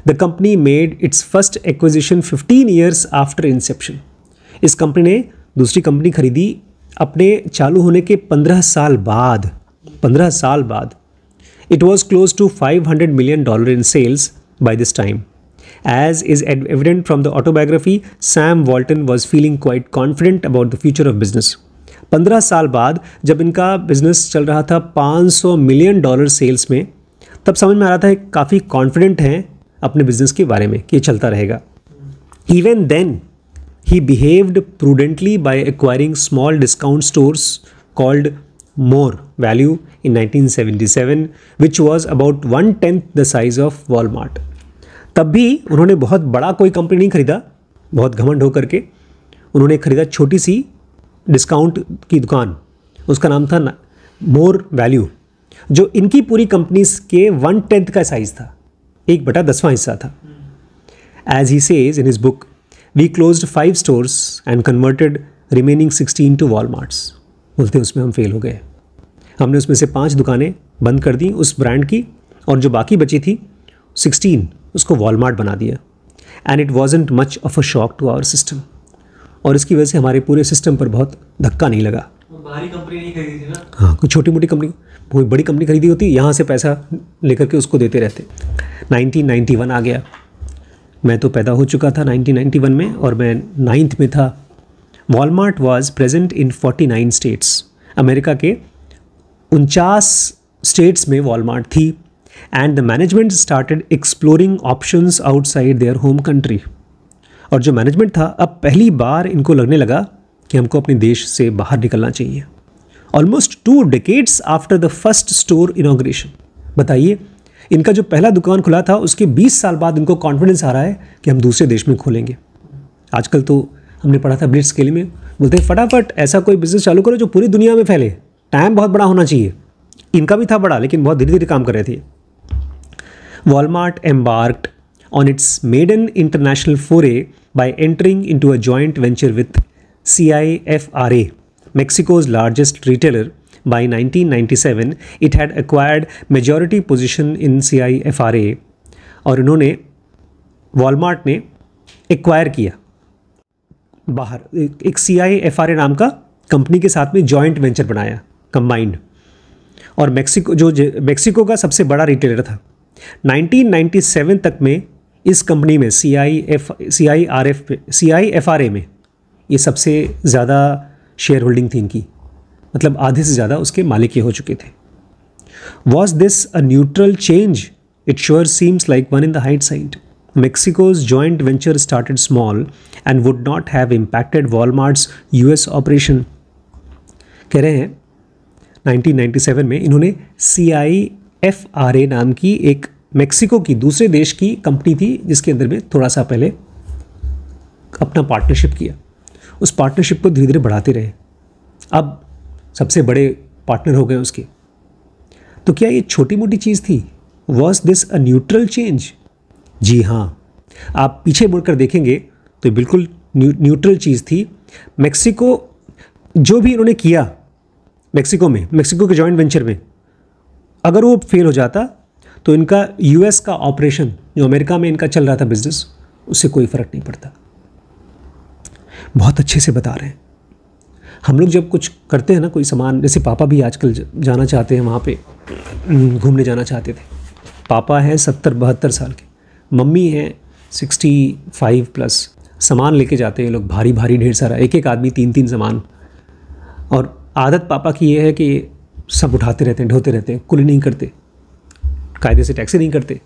The company made its first acquisition 15 years after inception. इस कंपनी ने दूसरी कंपनी खरीदी अपने चालू होने के 15 साल बाद। 15 साल बाद। It was close to $500 million in sales by this time. As is evident from the autobiography, Sam Walton was feeling quite confident about the future of business. 15 साल बाद जब इनका बिजनेस चल रहा था $500 million सेल्स में, तब समझ में आ रहा था कि काफ़ी कॉन्फिडेंट हैं अपने बिजनेस के बारे में कि ये चलता रहेगा। Even then, he behaved prudently by acquiring small discount stores called More Value in 1977, which was about 1/10 the size of Walmart. तब भी उन्होंने बहुत बड़ा कोई कंपनी नहीं खरीदा, बहुत घमंड होकर के उन्होंने खरीदा छोटी सी डिस्काउंट की दुकान, उसका नाम था मोर वैल्यू, जो इनकी पूरी कंपनीज के 1/10 का साइज़ था, 1/10वां हिस्सा था। As he says in his book, we closed 5 stores and converted remaining 16 to Walmarts. बोलते उसमें हम फेल हो गए, हमने उसमें से 5 दुकानें बंद कर दी उस ब्रांड की, और जो बाकी बची थी 16 उसको वॉलमार्ट बना दिया। And it wasn't much of a shock to our system, और इसकी वजह से हमारे पूरे सिस्टम पर बहुत धक्का नहीं लगा। बाहरी कंपनी नहीं खरीदी थी ना? हाँ, कोई छोटी मोटी कंपनी, कोई बड़ी कंपनी खरीदी होती, यहाँ से पैसा लेकर के उसको देते रहते। 1991 आ गया, मैं तो पैदा हो चुका था 1991 में, और मैं 9th में था। Walmart was present in 49 states. America के 49 स्टेट्स में वॉलमार्ट थी। And the management started exploring options outside their home country. और जो मैनेजमेंट था, अब पहली बार इनको लगने लगा कि हमको अपने देश से बाहर निकलना चाहिए। Almost 2 decades after the first store inauguration. बताइए, इनका जो पहला दुकान खुला था उसके 20 साल बाद इनको कॉन्फिडेंस आ रहा है कि हम दूसरे देश में खोलेंगे। आजकल तो हमने पढ़ा था ब्लिट्स स्केल में, बोलते हैं फटाफट ऐसा कोई बिजनेस चालू करो जो पूरी दुनिया में फैले, टाइम बहुत बड़ा होना चाहिए। इनका भी था बड़ा, लेकिन बहुत धीरे धीरे काम कर रहे थे। Walmart embarked on its maiden international foray by entering into a joint venture with CIFRA, Mexico's largest retailer. By 1997, it had acquired majority position in CIFRA, और इन्होंने Walmart ने एक्वायर किया बाहर एक CIFRA नाम का कंपनी के साथ में जॉइंट वेंचर बनाया, कंबाइंड। और मेक्सिको का सबसे बड़ा रिटेलर था। 1997 तक में इस कंपनी में CIFRA में ये सबसे ज़्यादा शेयर होल्डिंग थी इनकी, मतलब आधे से ज़्यादा उसके मालिक ये हो चुके थे। Was this a neutral change? It sure seems like one in the height side. Mexico's joint venture started small and would not have impacted Walmart's US operation. कह रहे हैं 1997 में इन्होंने CIFRA नाम की एक मेक्सिको की दूसरे देश की कंपनी थी जिसके अंदर में थोड़ा सा पहले अपना पार्टनरशिप किया। उस पार्टनरशिप को धीरे धीरे बढ़ाते रहे, अब सबसे बड़े पार्टनर हो गए उसके। तो क्या ये छोटी मोटी चीज़ थी? Was this a neutral change? जी हाँ, आप पीछे मुड़कर देखेंगे तो बिल्कुल न्यूट्रल चीज़ थी। मेक्सिको जो भी इन्होंने किया मेक्सिको के जॉइंट वेंचर में, अगर वो फेल हो जाता तो इनका US का ऑपरेशन जो अमेरिका में इनका चल रहा था बिजनेस, उससे कोई फ़र्क नहीं पड़ता। बहुत अच्छे से बता रहे हैं। हम लोग जब कुछ करते हैं ना, कोई सामान, जैसे पापा भी आजकल जाना चाहते हैं, वहाँ पे घूमने जाना चाहते थे। पापा हैं 70-72 साल के, मम्मी हैं 65+। सामान लेके जाते हैं लोग, भारी भारी ढेर सारा, एक एक आदमी 3-3 सामान। और आदत पापा की ये है कि सब उठाते रहते हैं, ढोते रहते हैं, कुल नहीं करते, कायदे से टैक्स नहीं करते।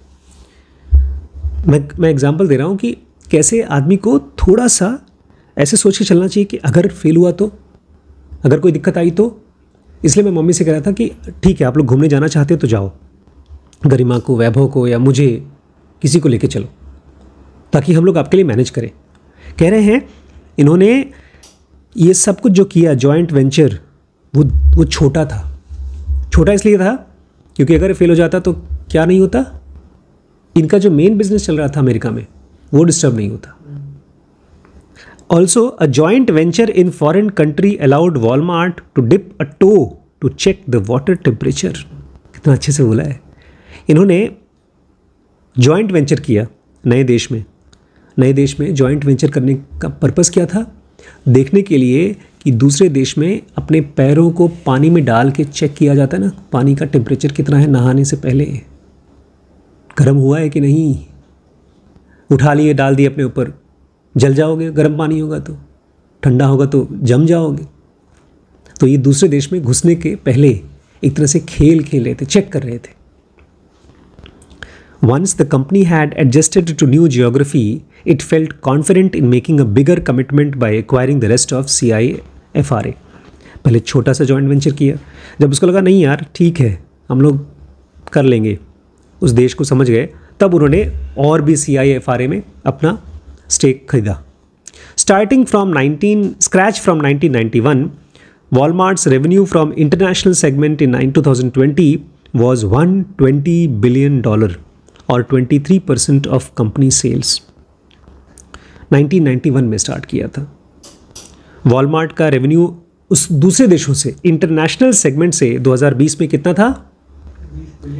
मैं एग्जांपल दे रहा हूँ कि कैसे आदमी को थोड़ा सा ऐसे सोच के चलना चाहिए कि अगर फेल हुआ तो, अगर कोई दिक्कत आई तो। इसलिए मैं मम्मी से कह रहा था कि ठीक है, आप लोग घूमने जाना चाहते हो तो जाओ, गरिमा को, वैभव को या मुझे, किसी को लेके चलो, ताकि हम लोग आपके लिए मैनेज करें। कह रहे हैं इन्होंने ये सब कुछ जो किया जॉइंट वेंचर, वो छोटा था। छोटा इसलिए था क्योंकि अगर फेल हो जाता तो क्या नहीं होता, इनका जो मेन बिजनेस चल रहा था अमेरिका में वो डिस्टर्ब नहीं होता। Also a joint venture in foreign country allowed Walmart to dip a toe to check the water temperature. कितना अच्छे से बोला है। इन्होंने जॉइंट वेंचर किया नए देश में। नए देश में जॉइंट वेंचर करने का पर्पस क्या था? देखने के लिए कि दूसरे देश में अपने पैरों को पानी में डाल के चेक किया जाता है ना, पानी का टेम्परेचर कितना है नहाने से पहले, गर्म हुआ है कि नहीं। उठा लिए, डाल दिए अपने ऊपर, जल जाओगे गर्म पानी होगा तो, ठंडा होगा तो जम जाओगे। तो ये दूसरे देश में घुसने के पहले एक तरह से खेल खेल रहे थे, चेक कर रहे थे। Once the company had adjusted to new geography, it felt confident in making a bigger commitment by acquiring the rest of CIFRA. पहले छोटा सा जॉइंट वेंचर किया, जब उसको लगा नहीं यार ठीक है हम लोग कर लेंगे, उस देश को समझ गए, तब उन्होंने और भी CIFRA में अपना स्टेक खरीदा। Starting from scratch from 1991, Walmart's revenue from international segment in 2020 was $120 billion और 23% ऑफ कंपनी सेल्स 1991 में स्टार्ट किया था। वॉलमार्ट का रेवेन्यू उस दूसरे देशों से, इंटरनेशनल सेगमेंट से 2020 में कितना था?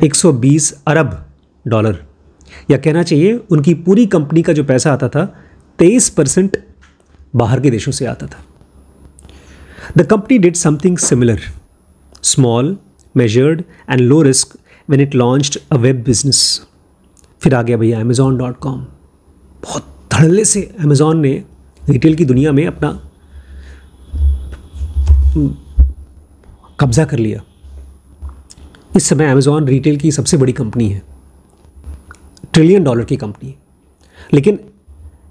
120 अरब डॉलर, या कहना चाहिए उनकी पूरी कंपनी का जो पैसा आता था 23% बाहर के देशों से आता था। The company did something similar, small, measured and low risk when it launched a web business. फिर आ गया भैया Amazon.com। बहुत धड़ल्ले से Amazon ने रिटेल की दुनिया में अपना कब्जा कर लिया। इस समय Amazon रिटेल की सबसे बड़ी कंपनी है, $1 ट्रिलियन की कंपनी है। लेकिन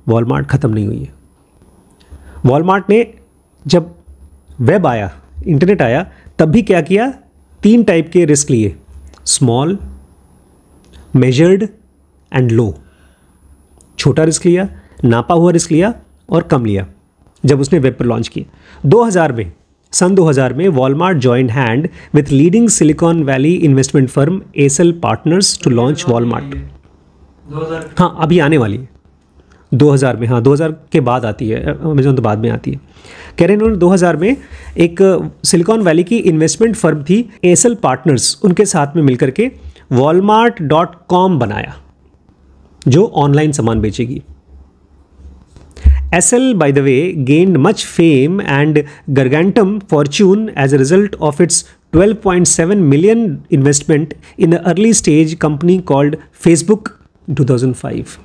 वॉलमार्ट ख़त्म नहीं हुई है। वॉलमार्ट ने जब वेब आया, इंटरनेट आया, तब भी क्या किया? 3 टाइप के रिस्क लिए, स्मॉल, मेजर्ड एंड लो। छोटा रिस्क लिया, नापा हुआ रिस्क लिया और कम लिया जब उसने वेब पर लॉन्च किया। सन 2000 में Walmart joined hand with leading Silicon Valley investment firm Accel partners to launch Walmart. हाँ, अभी आने वाली है 2000 में। हाँ, 2000 के बाद आती है, अमेजोन तो बाद में आती है। कह रहे हैं उन्होंने 2000 में एक सिलिकॉन वैली की इन्वेस्टमेंट फर्म थी एसल पार्टनर्स, उनके साथ में मिलकर के Walmart.com बनाया जो ऑनलाइन सामान बेचेगी। एसल by the way gained much fame and gargantuan fortune as a result of its $12.7 million investment in an early stage company called Facebook in 2005।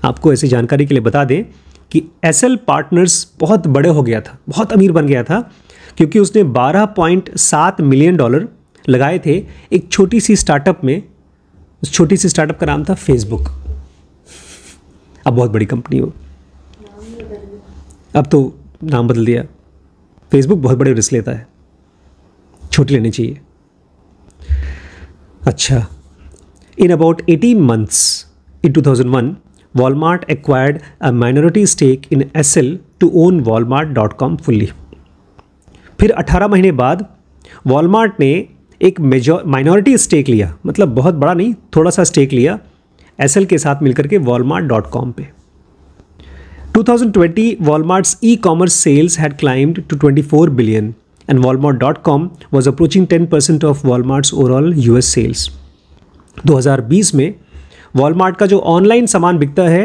आपको ऐसी जानकारी के लिए बता दें कि एसल पार्टनर्स बहुत बड़े हो गया था, बहुत अमीर बन गया था, क्योंकि उसने $12.7 मिलियन लगाए थे एक छोटी सी स्टार्टअप में। उस छोटी सी स्टार्टअप का नाम था फेसबुक। अब बहुत बड़ी कंपनी हो, अब तो नाम बदल दिया। फेसबुक बहुत बड़े रिस्क लेता है, छोटी लेनी चाहिए। अच्छा, in about 18 months in 2001, Walmart acquired a minority stake in Essel to own Walmart.com fully। फिर 18 महीने बाद Walmart ने एक माइनॉरिटी स्टेक लिया, मतलब बहुत बड़ा नहीं, थोड़ा सा स्टेक लिया एसल के साथ मिलकर के Walmart.com पे। 2020 Walmart's e-commerce sales had climbed to 24 billion and Walmart.com was approaching 10% of Walmart's overall US sales। 2020 में Walmart का जो ऑनलाइन सामान बिकता है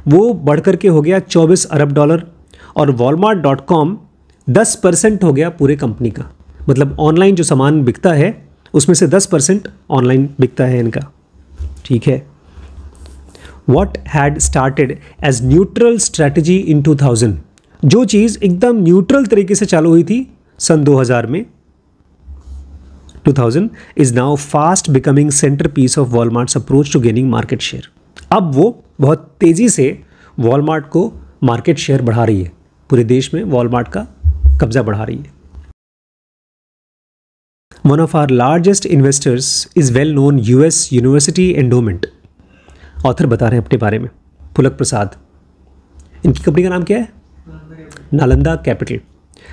वो बढ़कर के हो गया $24 अरब और Walmart.com 10% हो गया पूरे कंपनी का। मतलब ऑनलाइन जो सामान बिकता है उसमें से 10% ऑनलाइन बिकता है इनका। ठीक है। What had started as neutral strategy in 2000, जो चीज़ एकदम न्यूट्रल तरीके से चालू हुई थी सन 2000 में, 2000 is now fast becoming centerpiece of Walmart's approach to gaining market share. अब वो बहुत तेज़ी से वॉलमार्ट को मार्केट शेयर बढ़ा रही है, पूरे देश में वॉलमार्ट का कब्जा बढ़ा रही है. One of our largest investors is well-known US University Endowment. Author बता रहे हैं अपने बारे में, पुलक प्रसाद. इनकी कंपनी का नाम क्या है? नालंदा कैपिटल.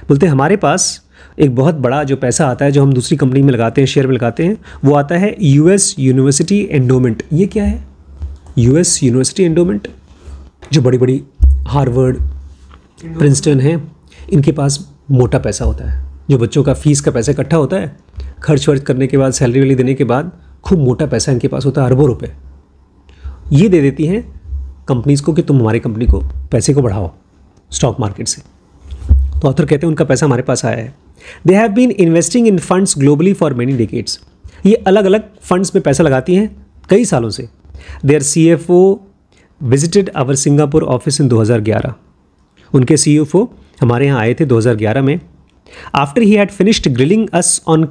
बोलते हैं हमारे पास एक बहुत बड़ा जो पैसा आता है जो हम दूसरी कंपनी में लगाते हैं, शेयर में लगाते हैं, वो आता है यूएस यूनिवर्सिटी एंडोमेंट. ये क्या है यूएस यूनिवर्सिटी एंडोमेंट? जो बड़ी बड़ी हार्वर्ड, प्रिंसटन हैं, इनके पास मोटा पैसा होता है. जो बच्चों का फीस का पैसा इकट्ठा होता है, खर्च वर्च करने के बाद, सैलरी वैली देने के बाद खूब मोटा पैसा इनके पास होता है, अरबों रुपए. ये दे देती हैं कंपनीज़ को कि तुम हमारी कंपनी को पैसे को बढ़ाओ स्टॉक मार्केट से. तो ऑथर कहते हैं उनका पैसा हमारे पास आया है. They have been investing in funds globally for many decades. ये अलग अलग फंड्स में पैसा लगाती हैं कई सालों से. Their CFO visited our Singapore office in 2011. उनके CFO हमारे यहाँ आए थे 2011 में. After he had finished grilling us on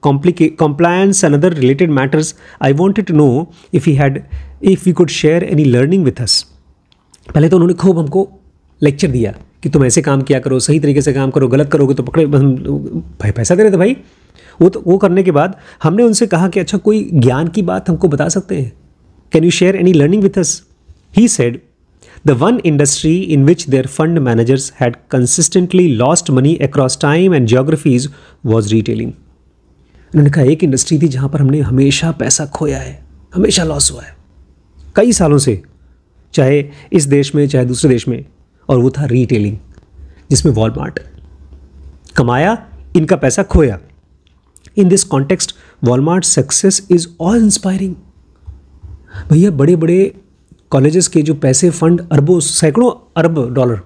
compliance and other related matters, I wanted to know if we could share any learning with us. पहले तो उन्होंने खूब हमको लेक्चर दिया कि तुम ऐसे काम किया करो, सही तरीके से काम करो, गलत करोगे तो पकड़े. भाई पैसा दे रहे थे भाई. वो करने के बाद हमने उनसे कहा कि अच्छा कोई ज्ञान की बात हमको बता सकते हैं, can you share any learning with us. He said the one industry in which their fund managers had consistently lost money across time and geographies was retailing. उन्होंने कहा एक इंडस्ट्री थी जहाँ पर हमने हमेशा पैसा खोया है, हमेशा लॉस हुआ है कई सालों से, चाहे इस देश में चाहे दूसरे देश में, और वो था रिटेलिंग, जिसमें वॉलमार्ट कमाया, इनका पैसा खोया. In this context Walmart success is all inspiring. भैया बड़े बड़े कॉलेजेस के जो पैसे फंड अरबों सैकड़ों अरब डॉलर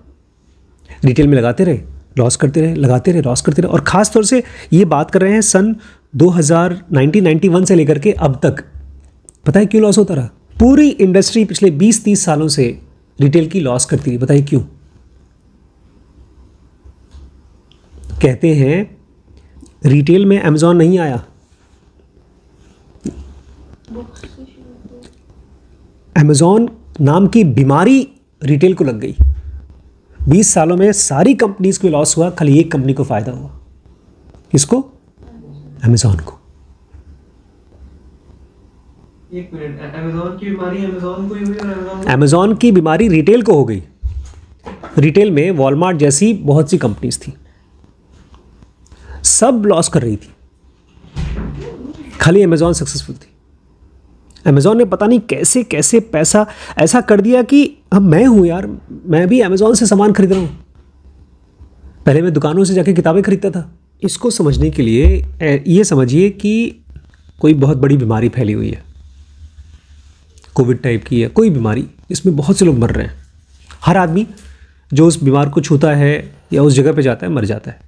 रिटेल में लगाते रहे, लॉस करते रहे, लगाते रहे, लॉस करते रहे. और ख़ास तौर से ये बात कर रहे हैं सन 1991 से लेकर के अब तक. पता है क्यों लॉस होता रहा? पूरी इंडस्ट्री पिछले 20-30 सालों से रिटेल की लॉस करती रही. बताइए क्यों? कहते हैं रिटेल में अमेजॉन नहीं आया, अमेजॉन नाम की बीमारी रिटेल को लग गई. 20 सालों में सारी कंपनीज को लॉस हुआ, खाली एक कंपनी को फायदा हुआ. किसको? अमेजॉन को. एक मिनट, अमेजॉन की बीमारी अमेजॉन को ही हुई और अमेजॉन की बीमारी रिटेल को हो गई. रिटेल में वॉलमार्ट जैसी बहुत सी कंपनीज थी, सब लॉस कर रही थी, खाली अमेजॉन सक्सेसफुल थी. अमेजॉन ने पता नहीं कैसे कैसे पैसा ऐसा कर दिया कि अब मैं हूँ यार, मैं भी अमेजॉन से सामान खरीद रहा हूँ. पहले मैं दुकानों से जाके किताबें खरीदता था. इसको समझने के लिए ये समझिए कि कोई बहुत बड़ी बीमारी फैली हुई है, कोविड टाइप की है कोई बीमारी, इसमें बहुत से लोग मर रहे हैं. हर आदमी जो उस बीमार को छूता है या उस जगह पे जाता है मर जाता है,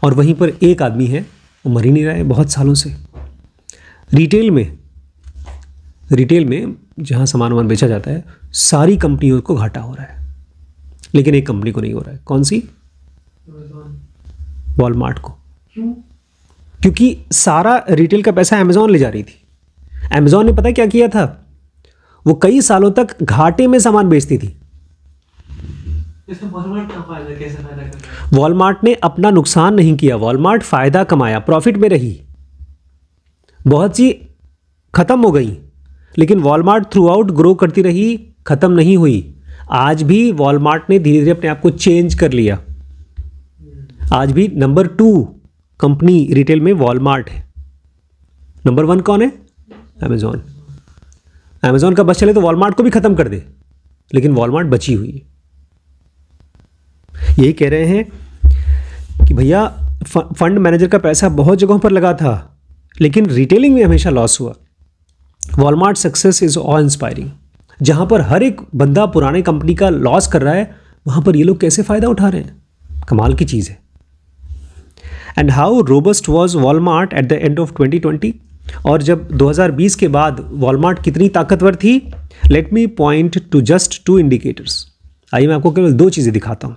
और वहीं पर एक आदमी है वो मर ही नहीं रहा है बहुत सालों से. रिटेल में जहाँ सामान बेचा जाता है सारी कंपनियों को घाटा हो रहा है, लेकिन एक कंपनी को नहीं हो रहा है. कौन सी? वॉलमार्ट को. क्यों? क्योंकि सारा रिटेल का पैसा अमेजॉन ले जा रही थी. अमेजॉन ने पता क्या किया था? वो कई सालों तक घाटे में सामान बेचती थी. इसमें वॉलमार्ट का फायदा कैसे फायदा कर रहा है? वॉलमार्ट ने अपना नुकसान नहीं किया, वॉलमार्ट फायदा कमाया, प्रॉफिट में रही. बहुत सी खत्म हो गई, लेकिन वॉलमार्ट थ्रू आउट ग्रो करती रही, खत्म नहीं हुई. आज भी वॉलमार्ट ने धीरे धीरे अपने आप को चेंज कर लिया. आज भी नंबर 2 कंपनी रिटेल में वॉलमार्ट है. नंबर 1 कौन है? अमेजॉन. अमेजॉन का बस चले तो वॉलमार्ट को भी खत्म कर दे, लेकिन वॉलमार्ट बची हुई है. यही कह रहे हैं कि भैया फंड मैनेजर का पैसा बहुत जगहों पर लगा था, लेकिन रिटेलिंग में हमेशा लॉस हुआ. Walmart success is all inspiring. जहां पर हर एक बंदा पुराने कंपनी का लॉस कर रहा है, वहां पर ये लोग कैसे फ़ायदा उठा रहे हैं, कमाल की चीज़ है. And how robust was Walmart at the end of 2020. और जब 2020 के बाद वॉलमार्ट कितनी ताकतवर थी, let me point to just 2 indicators. आइए मैं आपको केवल 2 चीज़ें दिखाता हूँ.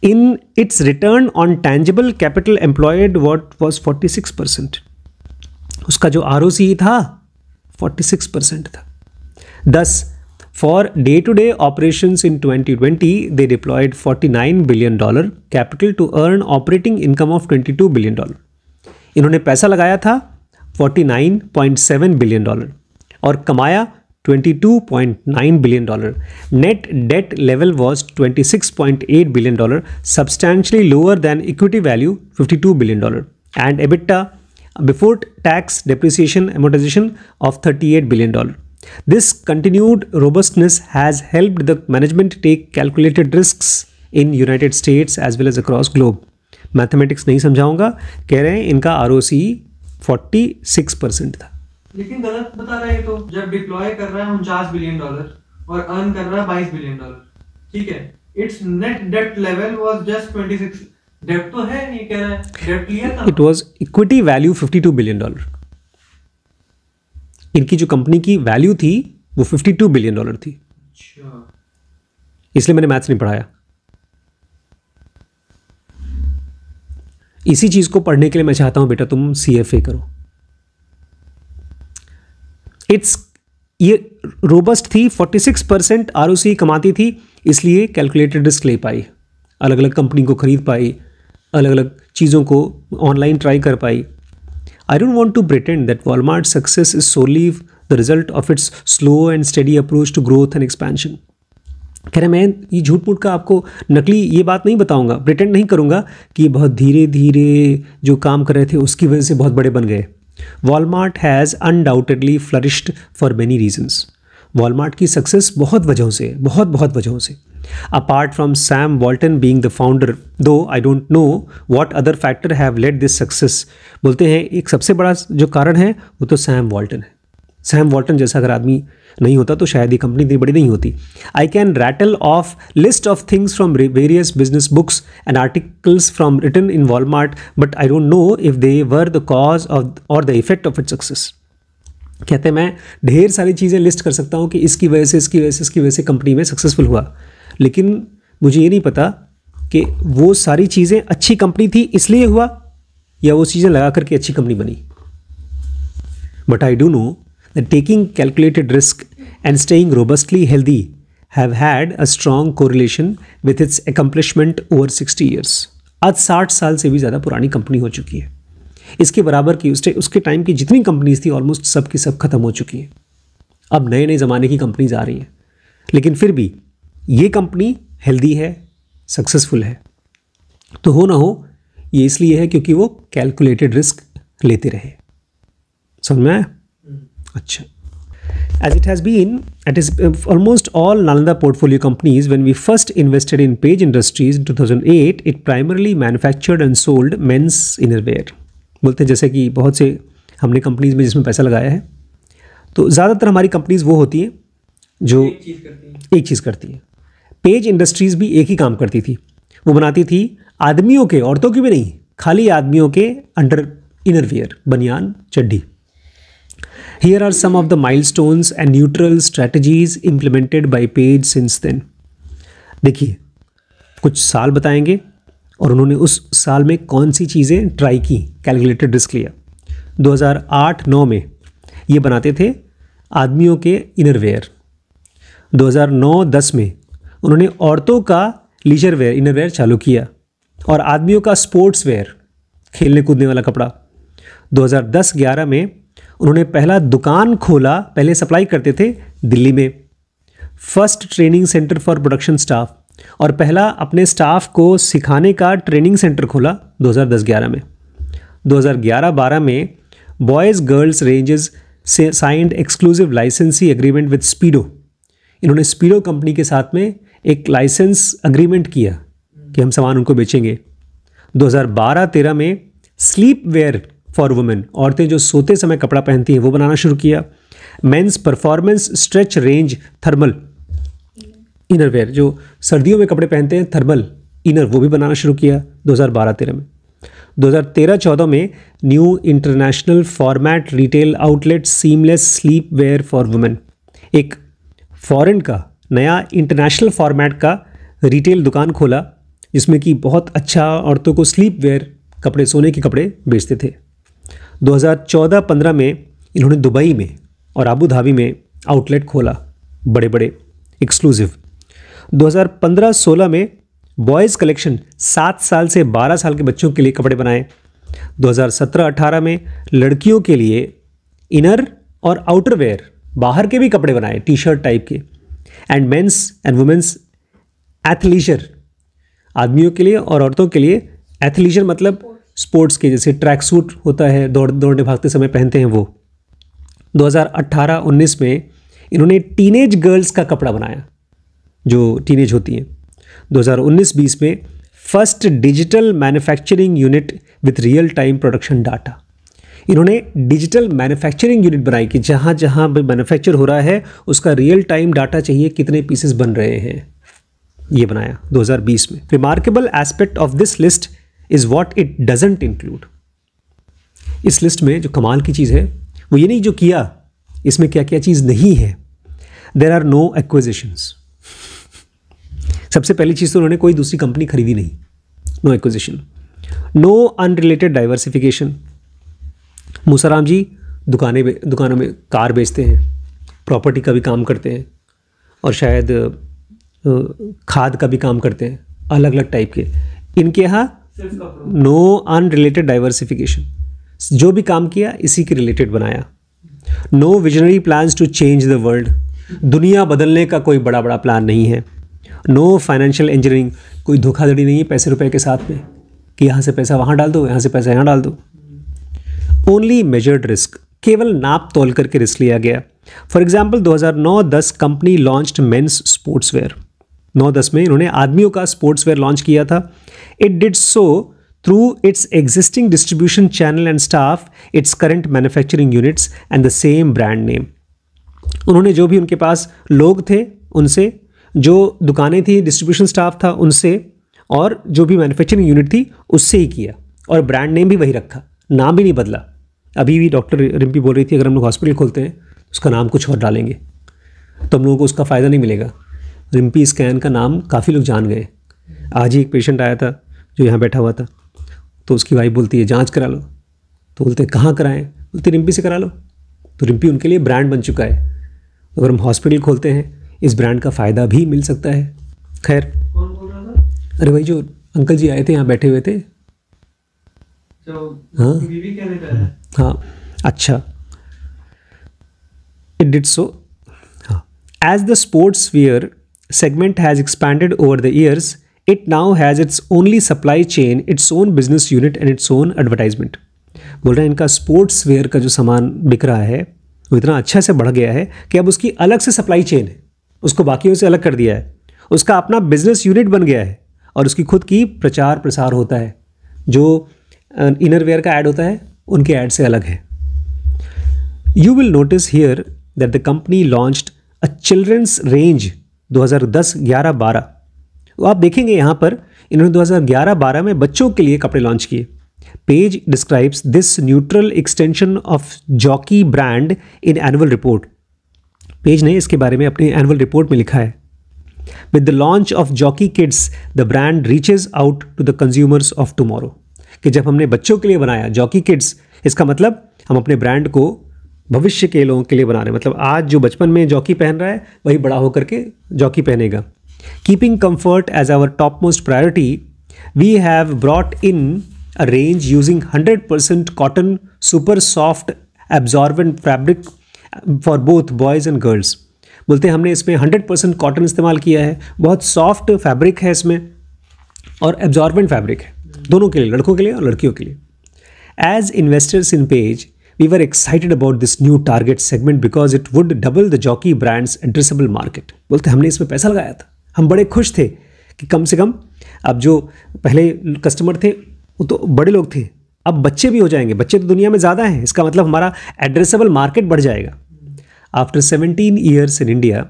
In its return on tangible capital employed what was 46%। उसका जो ROCE था 46% था। 10 for day to day operations in 2020 they deployed $49 billion capital to earn operating income of $22 billion. इन्होंने पैसा लगाया था $49.7 बिलियन और कमाया $22.9 बिलियन। Net debt level was $26.8 billion, substantially lower than equity value $52 billion, and EBITDA before tax depreciation amortization of $38 billion. This continued robustness has helped the management take calculated risks in United States as well as across globe. Mathematics नहीं समझाऊंगा, कह रहे हैं इनका ROCE 46% था। लेकिन गलत बता रहा है तो, जब डिप्लॉय कर रहा है $49 बिलियन और अर्न कर रहा है $22 बिलियन, ठीक है, its net debt level was just 26। Debt तो है, ये कह रहा है डेट लिया था। It was equity value $52 billion. इनकी जो कंपनी की वैल्यू थी वो $52 बिलियन थी। अच्छा, इसलिए मैंने मैथ्स नहीं पढ़ाया। इसी चीज को पढ़ने के लिए मैं चाहता हूं बेटा तुम CFA करो। ये रोबस्ट थी, 46% ROCE कमाती थी, इसलिए कैलकुलेटेड रिस्क ले पाई, अलग अलग कंपनी को खरीद पाई, अलग अलग चीज़ों को ऑनलाइन ट्राई कर पाई। I don't want to pretend that Walmart success is solely the result of its slow and steady approach to growth and expansion. कह रहे मैं ये झूठ मूठ का आपको नकली ये बात नहीं बताऊंगा, प्रिटेंड नहीं करूंगा कि बहुत धीरे धीरे जो काम कर रहे थे उसकी वजह से बहुत बड़े बन गए। Walmart has undoubtedly flourished for many reasons. Walmart की सक्सेस बहुत वजहों से, बहुत वजहों से। Apart from Sam Walton being the founder, though I don't know what other factor have led this success, बोलते हैं एक सबसे बड़ा जो कारण है वो तो सैम वॉल्टन है। सैम वॉल्टन जैसा अगर आदमी नहीं होता तो शायद ये कंपनी इतनी बड़ी नहीं होती। I can rattle off list of things from various business books and articles from written in Walmart, but I don't know if they were the cause of or the effect of its success. कहते हैं मैं ढेर सारी चीज़ें list कर सकता हूँ कि इसकी वजह से, इसकी वजह से, इसकी वजह से कंपनी में सक्सेसफुल हुआ, लेकिन मुझे ये नहीं पता कि वो सारी चीज़ें अच्छी कंपनी थी इसलिए हुआ या वो चीज़ें लगा करके अच्छी कंपनी बनी। But I do know that taking calculated risk and staying robustly healthy have had a strong correlation with its accomplishment over 60 years. आज 60 साल से भी ज़्यादा पुरानी कंपनी हो चुकी है। इसके बराबर की उसके टाइम की जितनी कंपनीज थी ऑलमोस्ट सब की सब खत्म हो चुकी हैं। अब नए नए ज़माने की कंपनीज आ रही हैं, लेकिन फिर भी ये कंपनी हेल्दी है, सक्सेसफुल है। तो हो ना हो ये इसलिए है क्योंकि वो कैलकुलेटेड रिस्क लेते रहे। समझ में आया? अच्छा। As it has been, it is almost all Nalanda portfolio companies. When we first invested in Page Industries in 2008, it primarily manufactured and sold men's innerwear. बोलते हैं जैसे कि बहुत से हमने कंपनीज में जिसमें पैसा लगाया है, तो ज़्यादातर हमारी कंपनीज वो होती हैं जो एक चीज़ करती हैं। पेज इंडस्ट्रीज़ भी एक ही काम करती थी, वो बनाती थी आदमियों के, औरतों की भी नहीं, खाली आदमियों के अंडर इनरवियर, बनियान, चड्डी। Here are some of the milestones and neutral strategies implemented by Page since then. देखिए कुछ साल बताएंगे और उन्होंने उस साल में कौन सी चीज़ें ट्राई की, कैलकुलेटेड रिस्क लिया। 2008-9 में ये बनाते थे आदमियों के इनरवेयर। 2009-10 में उन्होंने औरतों का लीजर वेयर, इनरवेयर चालू किया और आदमियों का स्पोर्ट्स वेयर, खेलने कूदने वाला कपड़ा। 2010-11 में उन्होंने पहला दुकान खोला, पहले सप्लाई करते थे दिल्ली में, first training centre for production staff, और पहला अपने स्टाफ को सिखाने का ट्रेनिंग सेंटर खोला 2010-11 में। 2011-12 में बॉयज़ गर्ल्स रेंजेस से साइंड एक्सक्लूसिव लाइसेंसी एग्रीमेंट विद स्पीडो। इन्होंने स्पीडो कंपनी के साथ में एक लाइसेंस अग्रीमेंट किया कि हम सामान उनको बेचेंगे। 2012-13 में स्लीप वेयर फॉर वुमेन, औरतें जो सोते समय कपड़ा पहनती हैं वो बनाना शुरू किया। Men's performance stretch range thermal innerwear, जो सर्दियों में कपड़े पहनते हैं थर्मल इनर, वो भी बनाना शुरू किया 2012-13 में। 2013-14 में new international format retail outlet seamless sleepwear for women, एक फॉरेन का नया इंटरनेशनल फॉर्मेट का रिटेल दुकान खोला जिसमें कि बहुत अच्छा औरतों को स्लीप वेयर कपड़े, सोने के कपड़े बेचते थे। 2014-15 में इन्होंने दुबई में और अबू धाबी में आउटलेट खोला, बड़े बड़े एक्सक्लूसिव। 2015-16 में बॉयज़ कलेक्शन 7 साल से 12 साल के बच्चों के लिए कपड़े बनाए। 2017-18 में लड़कियों के लिए इनर और आउटर वेयर, बाहर के भी कपड़े बनाए, टी शर्ट टाइप के। And men's and women's athleisure, आदमियों के लिए और औरतों के लिए एथलीजर मतलब स्पोर्ट्स के, जैसे ट्रैक सूट होता है, दौड़ने भागते समय पहनते हैं वो। 2018-19 में इन्होंने टीनेज गर्ल्स का कपड़ा बनाया जो टीनेज होती हैं। 2019-20 में first digital manufacturing unit with real time production data, इन्होंने डिजिटल मैन्युफैक्चरिंग यूनिट बनाई कि जहाँ जहाँ मैन्युफैक्चर हो रहा है उसका रियल टाइम डाटा चाहिए, कितने पीसेस बन रहे हैं, ये बनाया 2020 में। Remarkable aspect of this list is what it doesn't include. इस लिस्ट में जो कमाल की चीज़ है वो ये नहीं जो किया, इसमें क्या क्या चीज़ नहीं है। There are no acquisitions. सबसे पहली चीज़ तो उन्होंने कोई दूसरी कंपनी खरीदी नहीं, no acquisition. No unrelated diversification. Musaram ji दुकानों में कार बेचते हैं, प्रॉपर्टी का भी काम करते हैं और शायद खाद का भी काम करते हैं, अलग अलग टाइप के। इनके यहाँ नो अनरिलेटेड डाइवर्सिफिकेशन, जो भी काम किया इसी के रिलेटेड बनाया। No visionary plans to change the world, दुनिया बदलने का कोई बड़ा बड़ा प्लान नहीं है। नो फाइनेंशियल इंजीनियरिंग, कोई धोखाधड़ी नहीं है पैसे रुपए के साथ में कि यहाँ से पैसा वहाँ डाल दो, यहाँ से पैसा यहाँ डाल दो। ओनली मेजर्ड रिस्क, केवल नाप तोल करके रिस्क लिया गया। For example 2009-10 company launched men's sportswear. 9-10 में इन्होंने आदमियों का स्पोर्ट्स वेयर लॉन्च किया था। It did so through it's existing distribution channel and staff, its current manufacturing units and the same brand name. उन्होंने जो भी उनके पास लोग थे उनसे, जो दुकानें थी, डिस्ट्रीब्यूशन स्टाफ था उनसे, और जो भी मैन्युफैक्चरिंग यूनिट थी उससे ही किया, और ब्रांड नेम भी वही रखा, नाम भी नहीं बदला। अभी भी डॉक्टर रिम्पी बोल रही थी अगर हम लोग हॉस्पिटल खोलते हैं उसका नाम कुछ और डालेंगे तो हम लोगों को उसका फ़ायदा नहीं मिलेगा। रिम्पी स्कैन का नाम काफ़ी लोग जान गए। आज ही एक पेशेंट आया था जो यहाँ बैठा हुआ था, तो उसकी वाइफ बोलती है जांच करा लो, तो बोलते कहाँ कराएं, बोलते रिम्पी से करा लो। तो रिम्पी उनके लिए ब्रांड बन चुका है। अगर हम हॉस्पिटल खोलते हैं इस ब्रांड का फ़ायदा भी मिल सकता है। खैर, कौन बोल रहा था? अरे भाई जो अंकल जी आए थे यहाँ बैठे हुए थे, हाँ बीवी कहने का है। हाँ अच्छा, इट डिड सो। हाँ, as the sports wear segment has expanded over the years, it now has its only supply chain, its own business unit and its own advertisement। बोल रहे हैं इनका स्पोर्ट्स वेयर का जो सामान बिक रहा है वो इतना अच्छा से बढ़ गया है कि अब उसकी अलग से सप्लाई चेन है, उसको बाकियों से अलग कर दिया है, उसका अपना बिजनेस यूनिट बन गया है और उसकी खुद की प्रचार प्रसार होता है। जो इनर वेयर का ऐड होता है उनके ऐड से अलग है। You will notice here that the company launched a children's range 2010-11-12। तो आप देखेंगे यहाँ पर इन्होंने 2011-12 में बच्चों के लिए कपड़े लॉन्च किए। Page describes this neutral extension of jockey brand in annual report. Page ने इसके बारे में अपनी एनुअल रिपोर्ट में लिखा है, with the launch of Jockey kids the brand reaches out to the consumers of tomorrow. कि जब हमने बच्चों के लिए बनाया जॉकी किड्स, इसका मतलब हम अपने ब्रांड को भविष्य के लोगों के लिए बना रहे हैं। मतलब आज जो बचपन में जॉकी पहन रहा है वही बड़ा होकर के जॉकी पहनेगा। Keeping comfort as our top most priority, we have brought in a range using 100% cotton super soft absorbent fabric for both boys and girls. बोलते हैं हमने इसमें 100% कॉटन इस्तेमाल किया है, बहुत सॉफ्ट फैब्रिक है इसमें और एब्जॉर्बेंट फैब्रिक है, दोनों के लिए, लड़कों के लिए और लड़कियों के लिए। As investors in Page, we were excited about this new target segment because it would double the jockey brand's addressable market। बोलते हमने इसमें पैसा लगाया था, हम बड़े खुश थे कि कम से कम अब जो पहले कस्टमर थे वो तो बड़े लोग थे, अब बच्चे भी हो जाएंगे, बच्चे तो दुनिया में ज़्यादा हैं, इसका मतलब हमारा एड्रेसेबल मार्केट बढ़ जाएगा। After 17 years in India,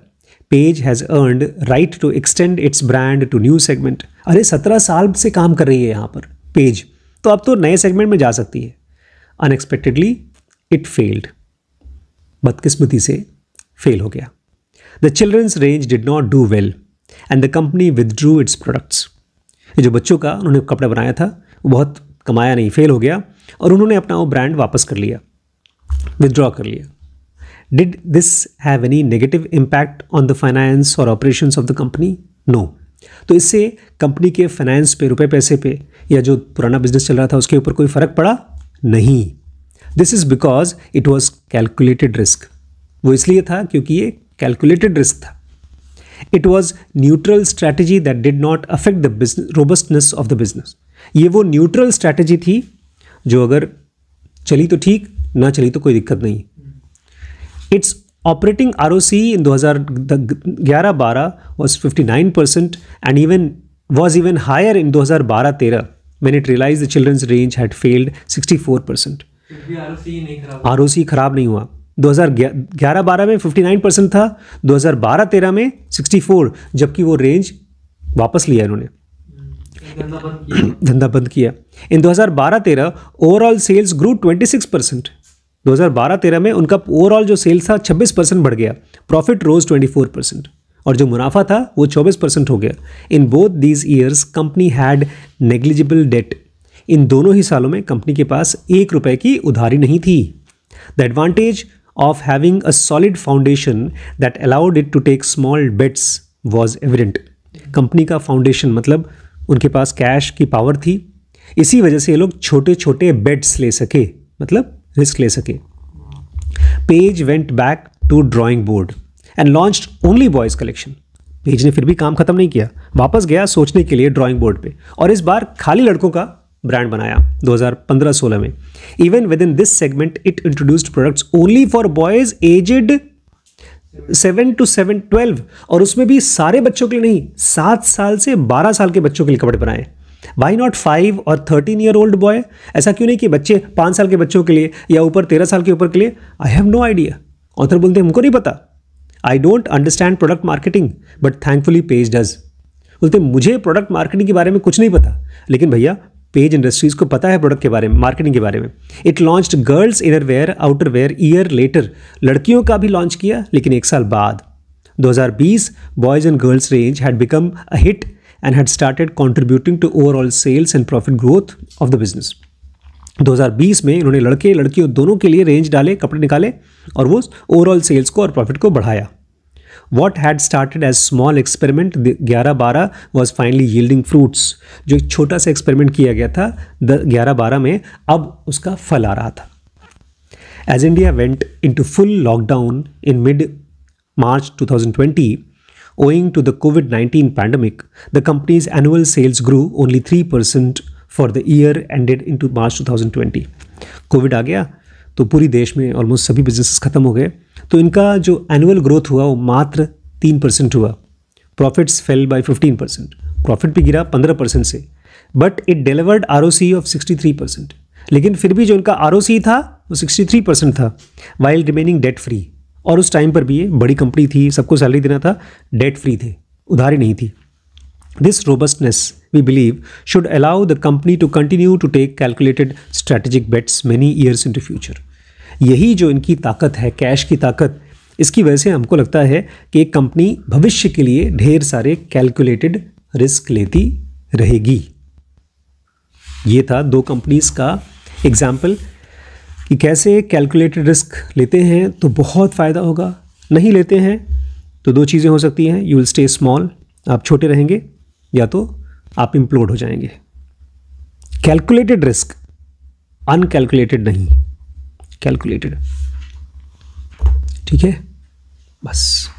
Page has earned right to extend its brand to new segment। अरे 17 साल से काम कर रही है यहाँ पर पेज, तो अब तो नए सेगमेंट में जा सकती है। अनएक्सपेक्टेडली इट फेल्ड, बदकिस्मती से फेल हो गया। The children's range did not do well and the company withdrew its products. कि जो बच्चों का उन्होंने कपड़ा बनाया था वो बहुत कमाया नहीं, फेल हो गया और उन्होंने अपना वो ब्रांड वापस कर लिया, विदड्रॉ कर लिया। Did this have any negative impact on the finance और operations of the company? No. तो इससे कंपनी के फाइनेंस पे, रुपए पैसे पे, या जो पुराना बिजनेस चल रहा था उसके ऊपर कोई फर्क पड़ा नहीं। This is because it was calculated risk. वो इसलिए था क्योंकि ये कैलकुलेटेड रिस्क था। It was neutral strategy that did not affect the business robustness of the business. ये वो न्यूट्रल स्ट्रैटेजी थी जो अगर चली तो ठीक, ना चली तो कोई दिक्कत नहीं। It's operating ROC in 2011-12 was 59% and was even higher in 2012-13 when it realized the children's range had failed 64%. ROC खराब नहीं हुआ। 2011-12 में 59% था, 2012-13 में 64, जबकि वो रेंज वापस लिया इन्होंने, धंधा बंद किया। इन 2012-13 ओवरऑल सेल्स ग्रू 26%। 2012-13 में उनका ओवरऑल जो सेल्स था 26% बढ़ गया। प्रॉफिट रोज 24% और जो मुनाफा था वो 24% हो गया। In both these years company had negligible debt. इन दोनों ही सालों में कंपनी के पास ₹1 की उधारी नहीं थी। The advantage of having a solid foundation that allowed it to take small bets was evident. Company का फाउंडेशन मतलब उनके पास कैश की पावर थी, इसी वजह से ये लोग छोटे छोटे बेट्स ले सके, मतलब रिस्क ले सके। Page went back to drawing board and launched only boys collection. Page ने फिर भी काम खत्म नहीं किया, वापस गया सोचने के लिए ड्राइंग बोर्ड पे और इस बार खाली लड़कों का ब्रांड बनाया 2015-16 में। Even within this segment it introduced products only for boys aged 7 to 12 और उसमें भी सारे बच्चों के लिए नहीं, 7 साल से 12 साल के बच्चों के लिए कपड़े बनाए। वाई नॉट 5 और 13 ईयर ओल्ड बॉय? ऐसा क्यों नहीं कि बच्चे 5 साल के बच्चों के लिए या ऊपर 13 साल के ऊपर के लिए? I have no idea. Author बोलते हैं हमको नहीं पता, I don't understand product marketing but thankfully Page does. बोलते मुझे प्रोडक्ट मार्केटिंग के बारे में कुछ नहीं पता, लेकिन भैया पेज इंडस्ट्रीज को पता है प्रोडक्ट के बारे में, मार्केटिंग के बारे में। It launched girls innerwear outerwear year later. लड़कियों का भी लॉन्च किया लेकिन 1 साल बाद। 2020 boys and girls range had become a hit and had started contributing to overall sales and profit growth of the business. 2020 में इन्होंने लड़के लड़कियों दोनों के लिए रेंज डाले, कपड़े निकाले और वो ओवरऑल सेल्स को और प्रॉफिट को बढ़ाया। What had started as small experiment 11-12 was finally yielding fruits. जो एक छोटा सा एक्सपेरिमेंट किया गया था 11-12 में, अब उसका फल आ रहा था। As India went into full lockdown in mid-March 2020, owing to the COVID-19 pandemic, the company's annual sales grew only 3% for the year ended into March 2020. Covid आ गया तो पूरी देश में ऑलमोस्ट सभी बिजनेसेस खत्म हो गए, तो इनका जो एनुअल ग्रोथ हुआ वो मात्र 3% हुआ। प्रॉफिट्स फेल बाय 15%, प्रॉफिट भी गिरा 15% से, but it delivered ROC of 63%। लेकिन फिर भी जो इनका ROC था वो 63% था, वाइल रिमेनिंग डेट फ्री। और उस टाइम पर भी ये बड़ी कंपनी थी, सबको सैलरी देना था, डेट फ्री थे, उधारी नहीं थी। This robustness we believe should allow the company to continue to take calculated strategic bets many years into future. यही जो इनकी ताकत है, कैश की ताकत, इसकी वजह से हमको लगता है कि एक कंपनी भविष्य के लिए ढेर सारे कैलकुलेटेड रिस्क लेती रहेगी। ये था 2 कंपनीज का एग्जाम्पल कि कैसे कैलकुलेटेड रिस्क लेते हैं तो बहुत फ़ायदा होगा, नहीं लेते हैं तो 2 चीज़ें हो सकती हैं, यू विल स्टे स्मॉल, आप छोटे रहेंगे, या तो आप इम्प्लोड हो जाएंगे। कैलकुलेटेड रिस्क, अनकैलकुलेटेड नहीं, कैलकुलेटेड। ठीक है, बस।